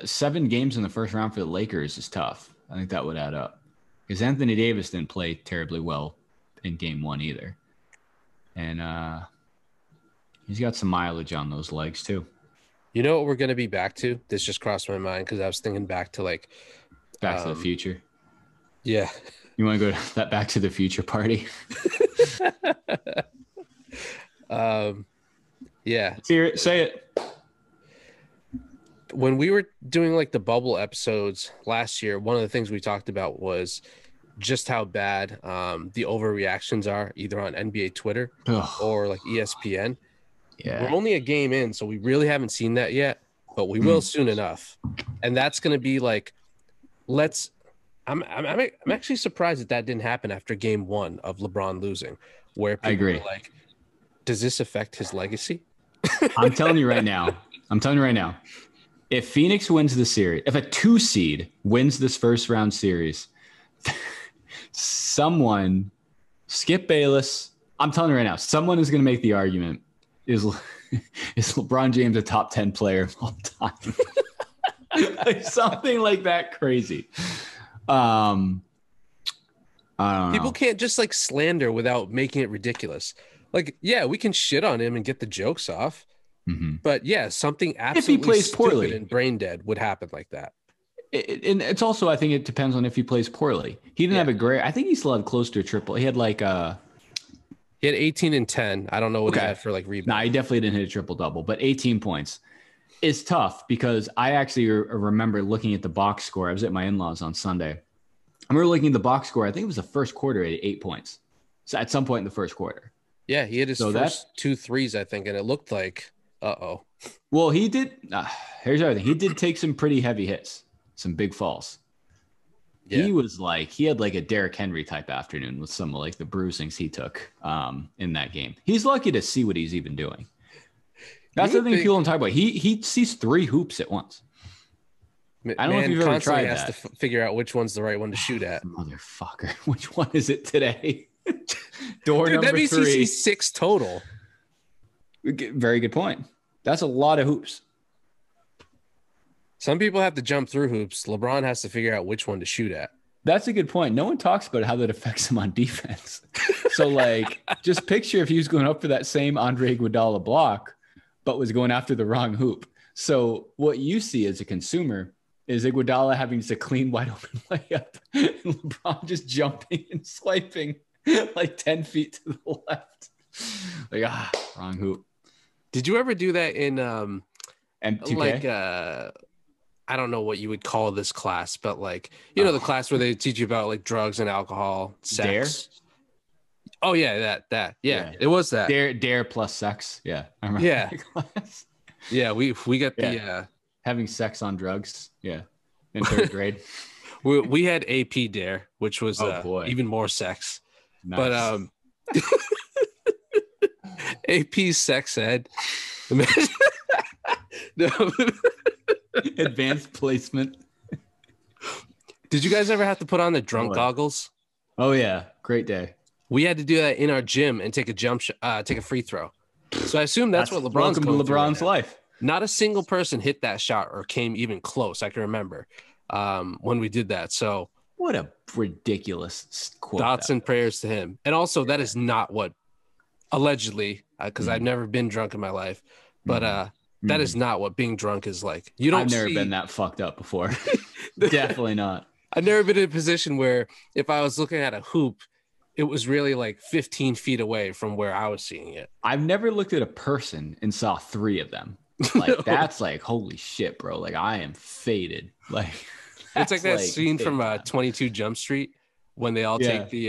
7 games in the first round for the Lakers is tough. I think that would add up. Because Anthony Davis didn't play terribly well in game 1 either. And he's got some mileage on those legs too. You know what we're going to be back to? This just crossed my mind because I was thinking back to Back to the Future. Yeah. You want to go to that Back to the Future party? Yeah. Hear it, say it. When we were doing the bubble episodes last year, one of the things we talked about was just how bad the overreactions are either on NBA Twitter or ESPN. Yeah. We're only a game in, so we really haven't seen that yet, but we will soon enough. And that's going to be I'm actually surprised that didn't happen after game 1 of LeBron losing, where people I agree. were like, does this affect his legacy? I'm telling you right now, if Phoenix wins the series, if a 2 seed wins this first round series, someone, Skip Bayless, I'm telling you right now, someone is going to make the argument, is LeBron James a top 10 player of all time? Something like that crazy. I don't know. People can't just slander without making it ridiculous. Yeah, we can shit on him and get the jokes off. Mm-hmm. But yeah, something absolutely if he plays poorly and brain dead would happen like that. And it's also, I think it depends on if he plays poorly. He didn't have a great, I think he still had close to a triple. He had he had 18 and 10. I don't know what he had for rebound. No, he definitely didn't hit a triple double, but 18 points is tough because I actually remember looking at the box score. I was at my in-laws on Sunday. I remember looking at the box score. I think it was the first quarter at 8 points. So at some point in the first quarter. Yeah, he had his first 2 threes, I think, and it looked like, uh-oh. Well, he did. Here's everything. He did take some pretty heavy hits, some big falls. Yeah. He had a Derrick Henry type afternoon with some of the bruisings he took in that game. He's lucky to see what he's even doing. That's the thing people don't talk about. He sees 3 hoops at once. I don't know if you've ever tried that. Has to figure out which one's the right one to shoot at. Motherfucker. Which one is it today? Door number 3. WCC 6 total. Very good point. That's a lot of hoops. Some people have to jump through hoops. LeBron has to figure out which one to shoot at. That's a good point. No one talks about how that affects him on defense. So, just picture if he was going up for that same Andre Iguodala block, but was going after the wrong hoop. So what you see as a consumer is Iguodala having just a clean, wide open layup, and LeBron just jumping and swiping like 10 feet to the left. Like, wrong hoop. Did you ever do that in M2K? like I don't know what you would call this class, but like, you know, the class where they teach you about like drugs and alcohol, sex. Dare? Oh yeah, that. Yeah, it was that. Dare plus sex. Yeah. I remember that class. Yeah, we got the having sex on drugs. Yeah. In third grade. we had AP Dare, which was even more sex. Nice. But AP sex ed. Advanced placement. Did you guys ever have to put on the drunk goggles? Oh yeah, great day. We had to do that in our gym and take a free throw. So I assume that's what LeBron's welcome to LeBron's life. Not a single person hit that shot or came even close. I can remember when we did that. So what a ridiculous quote. Thoughts and prayers to him. And also, that is not what allegedly, because I've never been drunk in my life, but that is not what being drunk is like. I've never been that fucked up before. Definitely not. I've never been in a position where if I was looking at a hoop, it was really like 15 feet away from where I was seeing it. I've never looked at a person and saw 3 of them. Like, that's like, holy shit, bro. Like, I am faded. Like, it's like that scene from 22 Jump Street when they all take the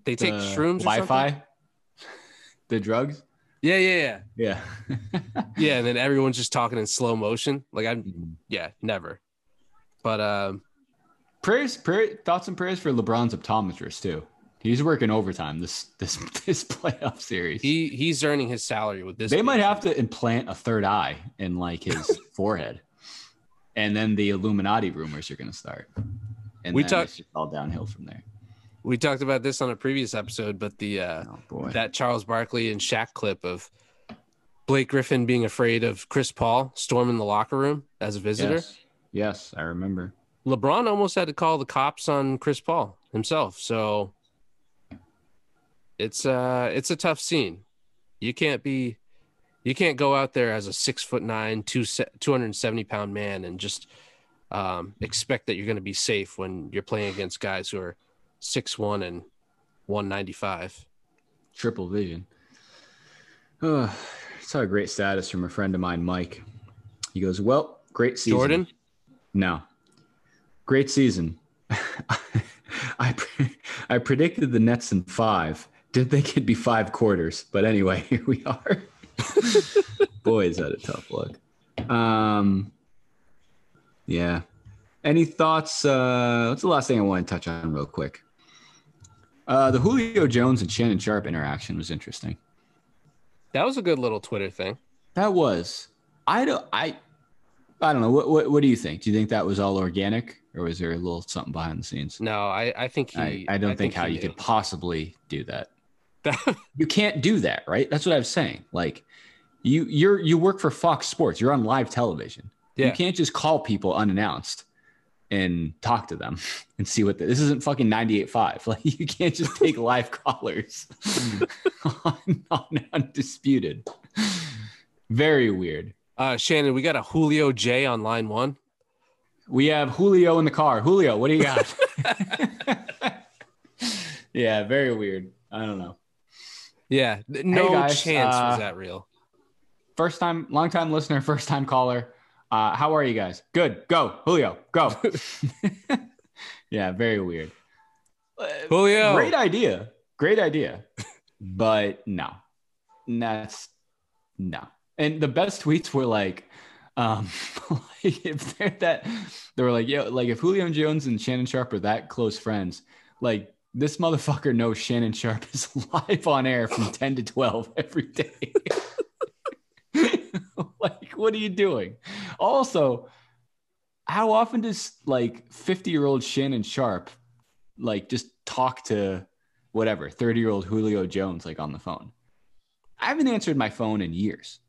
they take shrooms or Wi-Fi, something? the drugs. Yeah. Yeah, and then everyone's just talking in slow motion. Like never. But thoughts and prayers for LeBron's optometrist too. He's working overtime this playoff series. He's earning his salary with this. They might have to implant a third eye in like his forehead, and then the Illuminati rumors are going to start. And it's just all downhill from there. We talked about this on a previous episode, but that Charles Barkley and Shaq clip of Blake Griffin being afraid of Chris Paul storming the locker room as a visitor. Yes, I remember. LeBron almost had to call the cops on Chris Paul himself. So it's a tough scene. You can't go out there as a 6'9", 270-pound man and just expect that you're going to be safe when you're playing against guys who are 6'1" and 195. Triple vision. I saw a great status from a friend of mine, Mike. He goes, well, great season. Jordan? No. Great season. I predicted the Nets in 5. Didn't think it'd be 5 quarters. But anyway, here we are. Boy, is that a tough look. Yeah. Any thoughts? What's the last thing I want to touch on real quick? The Julio Jones and Shannon Sharpe interaction was interesting. That was a good little Twitter thing. That was. I don't know. What do you think? Do you think that was all organic, or was there a little something behind the scenes? No, I think I don't think how you could possibly do that. You can't do that, right? That's what I was saying. Like, you work for Fox Sports. You're on live television. Yeah. You can't just call people unannounced and talk to them and see what this isn't fucking 98.5. Like, you can't just take live callers on Undisputed. Very weird. Shannon, we got a Julio J on line 1. We have Julio in the car. Julio, what do you got? Yeah, very weird. I don't know. Yeah, no chance was that real. First time, long time listener, first time caller. How are you guys? Good. Go, Julio. Go. Yeah, very weird. Julio. Great idea. But no. That's no. And the best tweets were like, if they were like, yeah, like if Julio Jones and Shannon Sharpe are that close friends, like this motherfucker knows Shannon Sharpe is live on air from 10 to 12 every day. Like, what are you doing? Also, how often does like 50-year-old Shannon Sharpe like just talk to whatever 30-year-old Julio Jones like on the phone? I haven't answered my phone in years.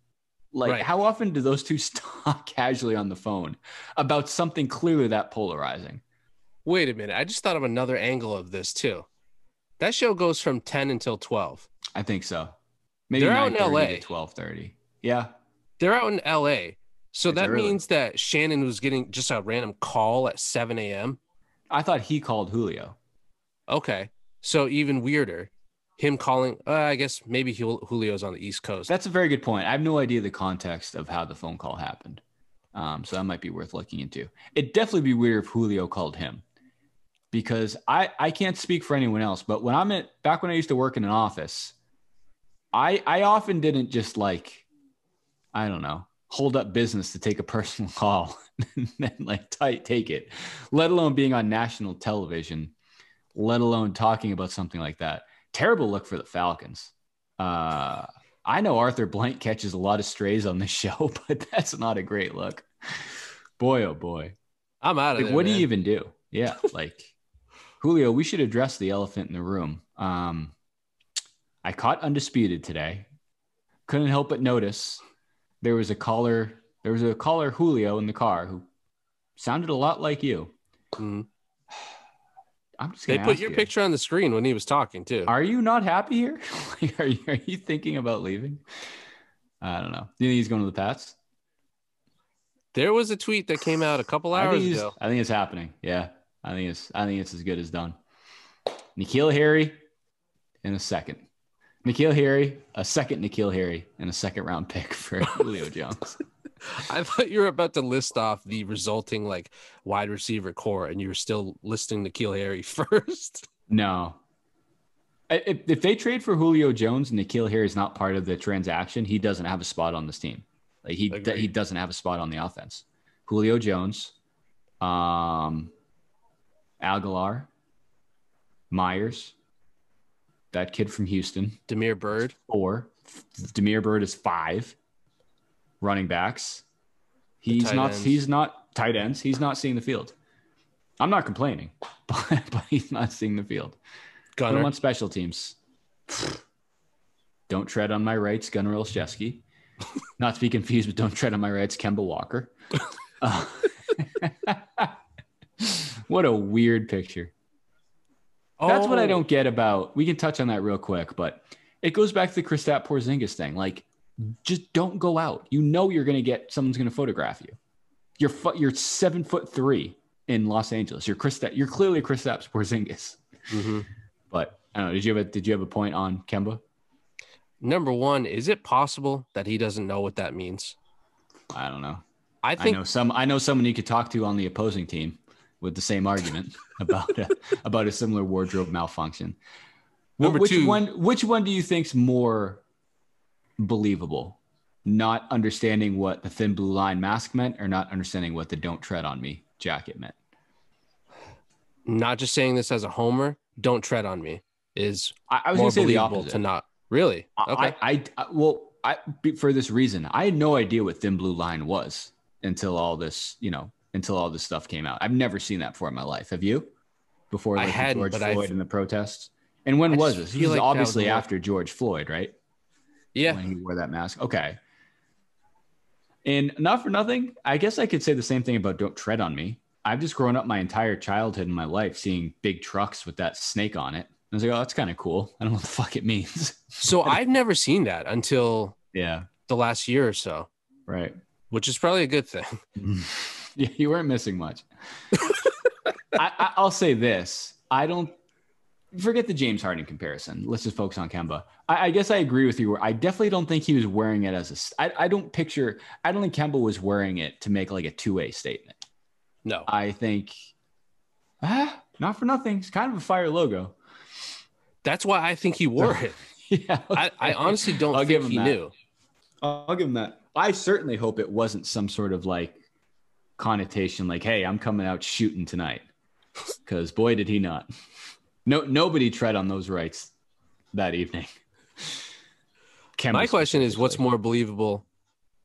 Like, how often do those two talk casually on the phone about something clearly that polarizing? Wait a minute. I just thought of another angle of this too. That show goes from 10 until 12. I think so. Maybe they're out in LA. 12:30. Yeah. They're out in LA. So that means that Shannon was getting just a random call at 7 a.m. I thought he called Julio. Okay. So even weirder, him calling. I guess maybe Julio's on the East Coast. That's a very good point. I have no idea the context of how the phone call happened. So that might be worth looking into. It'd definitely be weird if Julio called him, because I can't speak for anyone else, but back when I used to work in an office, I often didn't just like, I don't know, hold up business to take a personal call and then like take it, let alone being on national television, let alone talking about something like that. Terrible look for the Falcons. I know Arthur Blank catches a lot of strays on this show, but that's not a great look. Boy, oh boy. I'm out of there. What do you even do? Yeah, like Julio, we should address the elephant in the room. I caught Undisputed today. Couldn't help but notice there was a caller Julio in the car who sounded a lot like you. Mm-hmm. I'm just They put your picture on the screen when he was talking too. Are you not happy here? Like, are you thinking about leaving? I don't know. Do you think he's going to the Pats? There was a tweet that came out a couple hours ago. I think it's happening. Yeah. I think it's as good as done. N'Keal Harry in a second. A second N'Keal Harry and a second round pick for Julio Jones. I thought you were about to list off the resulting like wide receiver core, and you were still listing N'Keal Harry first. No. If they trade for Julio Jones and N'Keal Harry is not part of the transaction, he doesn't have a spot on this team. Like he doesn't have a spot on the offense. Julio Jones, Aguilar, Myers, that kid from Houston, Damiere Byrd, 4. Damiere Byrd is 5. Running backs. He's not tight ends. He's not seeing the field. I'm not complaining, but he's not seeing the field. Put him on special teams. Don't tread on my rights, Gunnar Olszewski. Not to be confused, but don't tread on my rights, Kemba Walker. What a weird picture. That's what I don't get about. We can touch on that real quick, but it goes back to the Kristaps Porzingis thing. Like, just don't go out. You know you're going to get someone's going to photograph you. You're 7'3" in Los Angeles. You're clearly Kristaps Porzingis. Mm-hmm. But I don't know. Did you have a point on Kemba? Number one, is it possible that he doesn't know what that means? I don't know. I know someone you could talk to on the opposing team with the same argument about a similar wardrobe malfunction. Which one do you think's more believable? Not understanding what the thin blue line mask meant, or not understanding what the "don't tread on me" jacket meant? Not just saying this as a homer. Don't tread on me is I was going to say the opposite. To not really. Okay. For this reason, I had no idea what thin blue line was until all this stuff came out. I've never seen that before in my life. Have you? Before like George Floyd and the protests? And when was this? This was obviously after George Floyd, right? Yeah. When he wore that mask. Okay. And not for nothing, I guess I could say the same thing about "don't tread on me." I've just grown up my entire childhood in my life seeing big trucks with that snake on it. I was like, oh, that's kind of cool. I don't know what the fuck it means. So I've never seen that until the last year or so. Right. Which is probably a good thing. Yeah, you weren't missing much. I'll say this. I don't forget the James Harden comparison. Let's just focus on Kemba. I guess I agree with you. I definitely don't think he was wearing it as I don't think Kemba was wearing it to make like a two-way statement. No. I think, not for nothing. It's kind of a fire logo. That's why I think he wore it. Yeah, okay. I honestly don't think he knew. I'll give him that. I certainly hope it wasn't some sort of like connotation like, hey, I'm coming out shooting tonight. Because boy, did he not. Nobody tread on those rights that evening. My question is, what's more believable?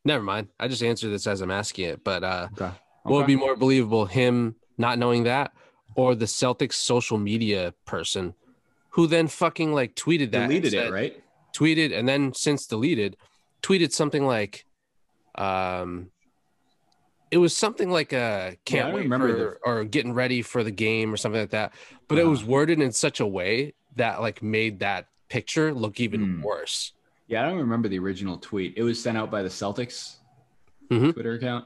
Never mind. I just answered this as I'm asking it. But okay. What would be more believable, him not knowing that, or the Celtics social media person who then fucking like tweeted that, deleted it, right? Tweeted and then since deleted, tweeted something like, it was something like can't wait or getting ready for the game or something like that. But it was worded in such a way that like made that picture look even worse. Yeah, I don't remember the original tweet. It was sent out by the Celtics Twitter account.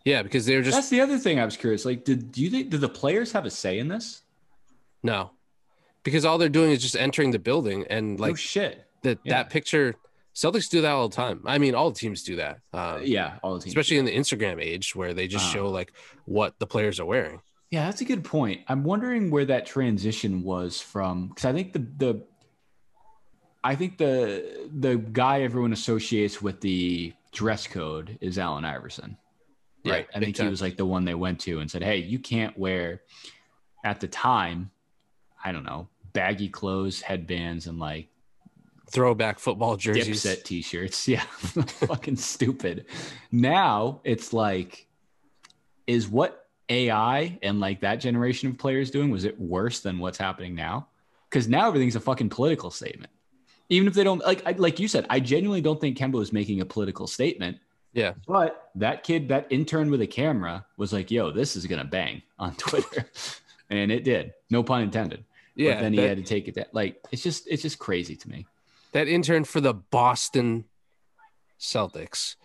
Yeah, because they were just. That's the other thing I was curious. Like, did the players have a say in this? No. because all they're doing is just entering the building and like no shit. That picture. Celtics do that all the time. I mean, all the teams do that. Yeah, all the teams, especially in the Instagram age where they just show like what the players are wearing. Yeah, that's a good point. I'm wondering where that transition was from, because I think the guy everyone associates with the dress code is Allen Iverson, right? Yeah, I think he was like the one they went to and said, "Hey, you can't wear," at the time, I don't know, baggy clothes, headbands, and like throwback football jerseys, Dipset t-shirts. Yeah, fucking stupid. Now it's like, is what AI and like that generation of players doing, was it worse than what's happening now? Because now everything's a fucking political statement. Even if they don't like you said, I genuinely don't think Kemba was making a political statement. Yeah, but that kid, that intern with a camera, was like, "Yo, this is gonna bang" on Twitter, and it did. No pun intended. Yeah, but then he had to take it down. Like, it's just crazy to me. That intern for the Boston Celtics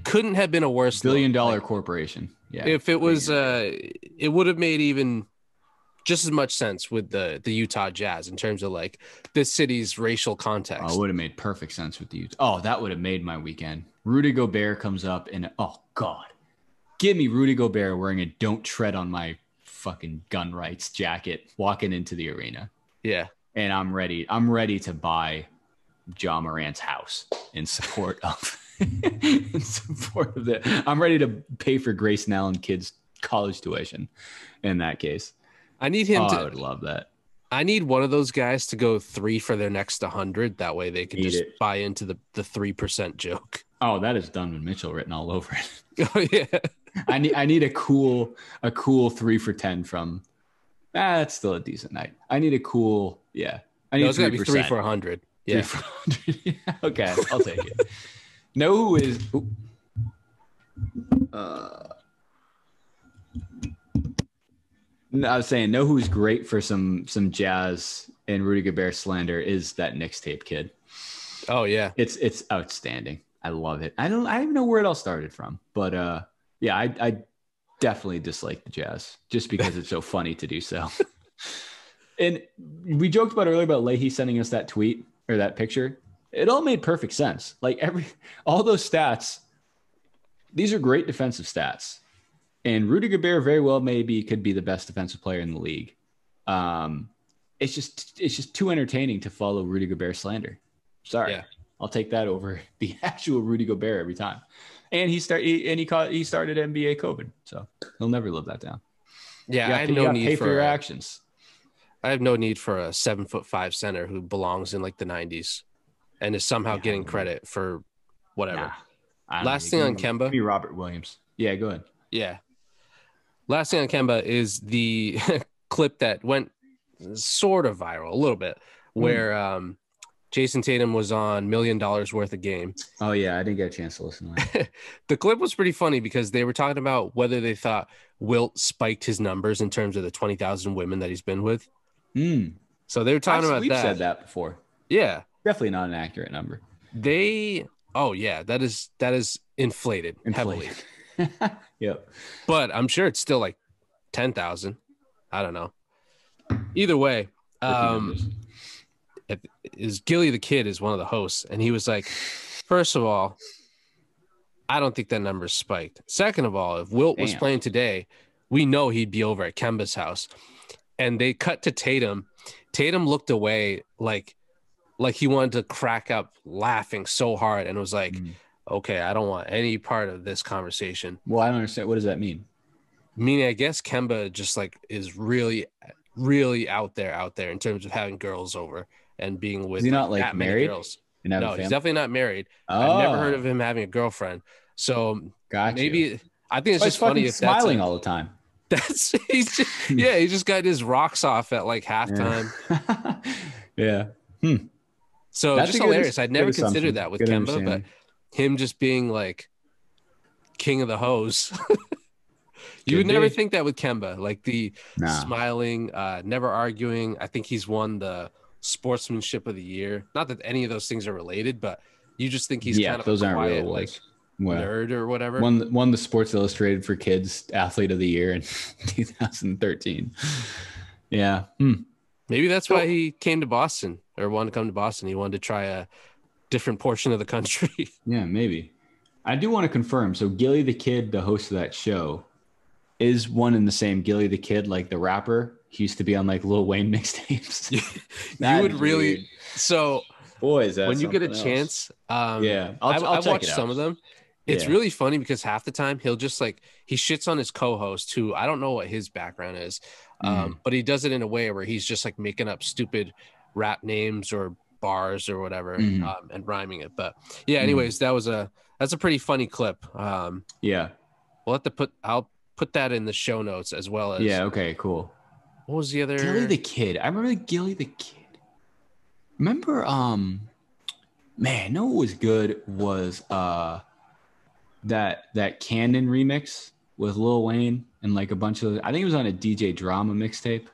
couldn't have been a worse billion-dollar corporation. Yeah, if it was, it would have made even just as much sense with the Utah Jazz in terms of like this city's racial context. Oh, it would have made perfect sense with the Utah. Oh, that would have made my weekend. Rudy Gobert comes up and oh god, give me Rudy Gobert wearing a "Don't Tread on My Fucking Gun Rights" jacket walking into the arena. Yeah, and I'm ready to buy Ja Morant's house in support of that. I'm ready to pay for Grayson Allen kids' college tuition in that case. I need him to. I would love that. I need one of those guys to go 3 for their next 100. That way they can just buy into the 3% joke. Oh, that is Donovan Mitchell written all over it. Oh yeah. I need a cool 3 for 10 from. That's still a decent night. I need a cool. Yeah. I need. It's got to be 3 for 100. Yeah. 3 for 100. Okay, I'll take it. Know who is? I was saying, know who's great for some Jazz and Rudy Gobert slander is that Knicks tape kid. Oh yeah, it's outstanding. I love it. I don't even know where it all started from, but yeah, I definitely dislike the Jazz just because it's so funny to do so. And we joked about earlier about Leahy sending us that tweet or that picture. It all made perfect sense. Like all those stats, these are great defensive stats. And Rudy Gobert very well could be the best defensive player in the league. It's just too entertaining to follow Rudy Gobert slander. Sorry, yeah. I'll take that over the actual Rudy Gobert every time. And he started NBA COVID, so he'll never live that down. Yeah, I have no need for your actions. I have no need for a 7'5" center who belongs in like the 90s and is somehow getting credit for whatever. Last thing on Kemba, be Robert Williams. Yeah, go ahead. Yeah. Last thing on Kemba is the clip that went sort of viral a little bit, where Jason Tatum was on $1 million worth of game. Oh yeah, I didn't get a chance to listen to that. The clip was pretty funny because they were talking about whether they thought Wilt spiked his numbers in terms of the 20,000 women that he's been with. So they were talking about that. We've said that before. Yeah, definitely not an accurate number. Oh yeah, that is inflated. Heavily. Yep. But I'm sure it's still like 10,000. I don't know. Either way, is Gilly the Kid is one of the hosts, and he was like, first of all, I don't think that number's spiked. Second of all, if Wilt was playing today, we know he'd be over at Kemba's house. And they cut to Tatum. Tatum looked away like he wanted to crack up laughing so hard, and was like, okay, I don't want any part of this conversation. Well, I don't understand. What does that mean? Meaning, I guess Kemba just like is really, really out there in terms of having girls over and being with. Is he not like married? Girls. No, he's definitely not married. I've never heard of him having a girlriend. So maybe I think it's just funny if smiling all the time. He just got his rocks off at like halftime. Yeah. So that's just hilarious. I'd never considered that with Kemba, but him just being like king of the hose. You would never think that with Kemba, like the smiling, never arguing. I think he's won the sportsmanship of the year. Not that any of those things are related, but you just think he's kind of those a quiet, aren't real nerd or whatever. Won the Sports Illustrated for Kids Athlete of the Year in 2013. Yeah. Maybe that's why he came to Boston or wanted to come to Boston. He wanted to try a different portion of the country. Yeah, maybe. I do want to confirm. So Gilly the Kid, the host of that show, is one and the same. Gilly the Kid, like the rapper. He used to be on like Lil Wayne mixtapes. You would really. Weird. So, boys, when you get a chance, yeah, I've watched some of them. It's really funny because half the time he'll just like he shits on his co-host who I don't know what his background is, but he does it in a way where he's just like making up stupid rap names or bars or whatever and rhyming it. But yeah, anyways, that's a pretty funny clip. Yeah, I'll put that in the show notes as well as okay, cool. What was the other? Gilly the Kid. I remember Gilly the Kid. Remember, man, no, what was good was that Cannon remix with Lil Wayne and like a bunch of, I think it was on a DJ Drama mixtape.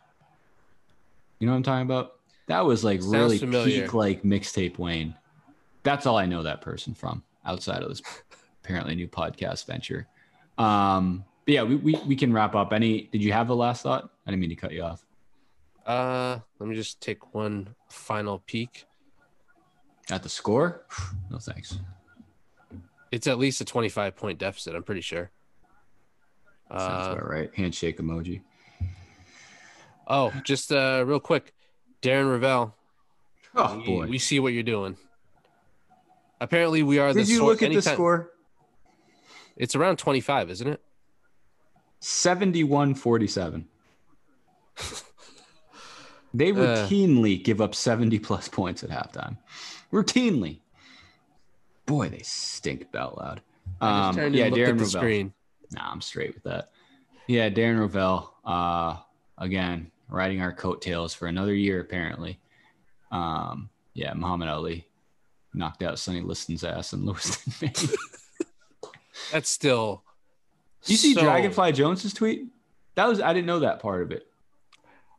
You know what I'm talking about? That was like Sounds really familiar. Peak like mixtape Wayne. That's all I know that person from outside of this apparently new podcast venture. But yeah, we can wrap up. Did you have the last thought? I didn't mean to cut you off. Let me just take one final peek. At the score? No thanks. It's at least a 25-point deficit, I'm pretty sure. Sounds about right. Handshake emoji. Oh, just real quick. Darren Rovell. Oh, boy. We see what you're doing. Apparently, we are the Did you look at the score? It's around 25, isn't it? 71-47. They routinely give up 70-plus points at halftime. Routinely. Boy, they stink out loud. Darren Rovell. Nah, I'm straight with that. Yeah, Darren Rovell. Again, riding our coattails for another year, apparently. Yeah, Muhammad Ali knocked out Sonny Liston's ass in Lewiston, Maine. That's still. You see Dragonfly Jones's tweet? I didn't know that part of it.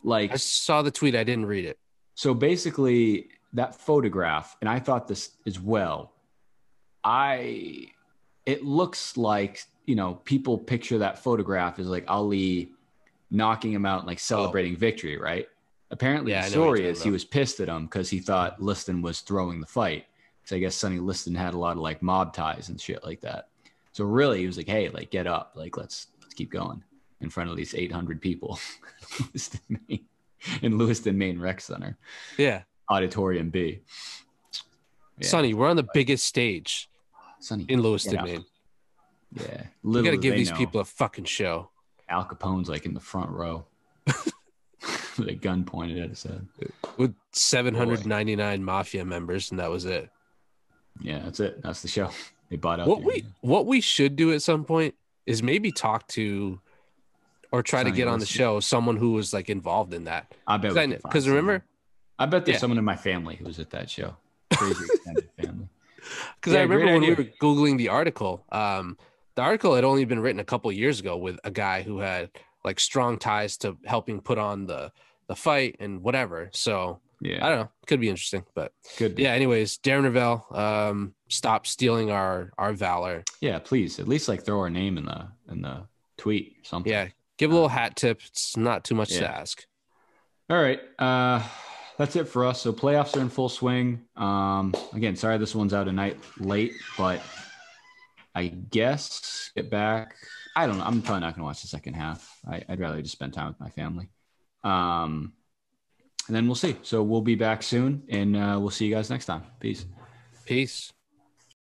Like, I saw the tweet, I didn't read it. So basically, that photograph, and I thought this as well. It looks like, people picture that photograph as like Ali knocking him out and like celebrating victory, right? Apparently, the story is he was pissed at him because he thought Liston was throwing the fight. So I guess Sonny Liston had a lot of like mob ties and shit like that. So really, he was like, "Hey, like get up, like let's keep going." In front of these 800 people in Lewiston, Maine Rec Center. Yeah. Auditorium B. Yeah. Sonny, we're on the biggest stage in Lewiston, Maine. Yeah. You got to give these people a fucking show. Al Capone's like in the front row with a gun pointed at his head. With 799 mafia members, and that was it. Yeah, that's it. That's the show. They bought out. What we should do at some point is maybe talk to or try to get on the show someone who was like involved in that. I bet because remember, I bet there's someone in my family who was at that show. Crazy extended family. Because I remember when we were Googling the article, the article had only been written a couple of years ago with a guy who had like strong ties to helping put on the fight and whatever. So yeah, I don't know. Could be interesting, but yeah. Anyways, Darren Rovell, stop stealing our valor. Yeah, please at least like throw our name in the tweet or something. Yeah, give a little hat tip. It's not too much to ask. All right, that's it for us. So playoffs are in full swing. Again, sorry this one's out a night late, but I guess get back. I don't know. I'm probably not going to watch the second half. I'd rather just spend time with my family. And then we'll see. So we'll be back soon, and we'll see you guys next time. Peace.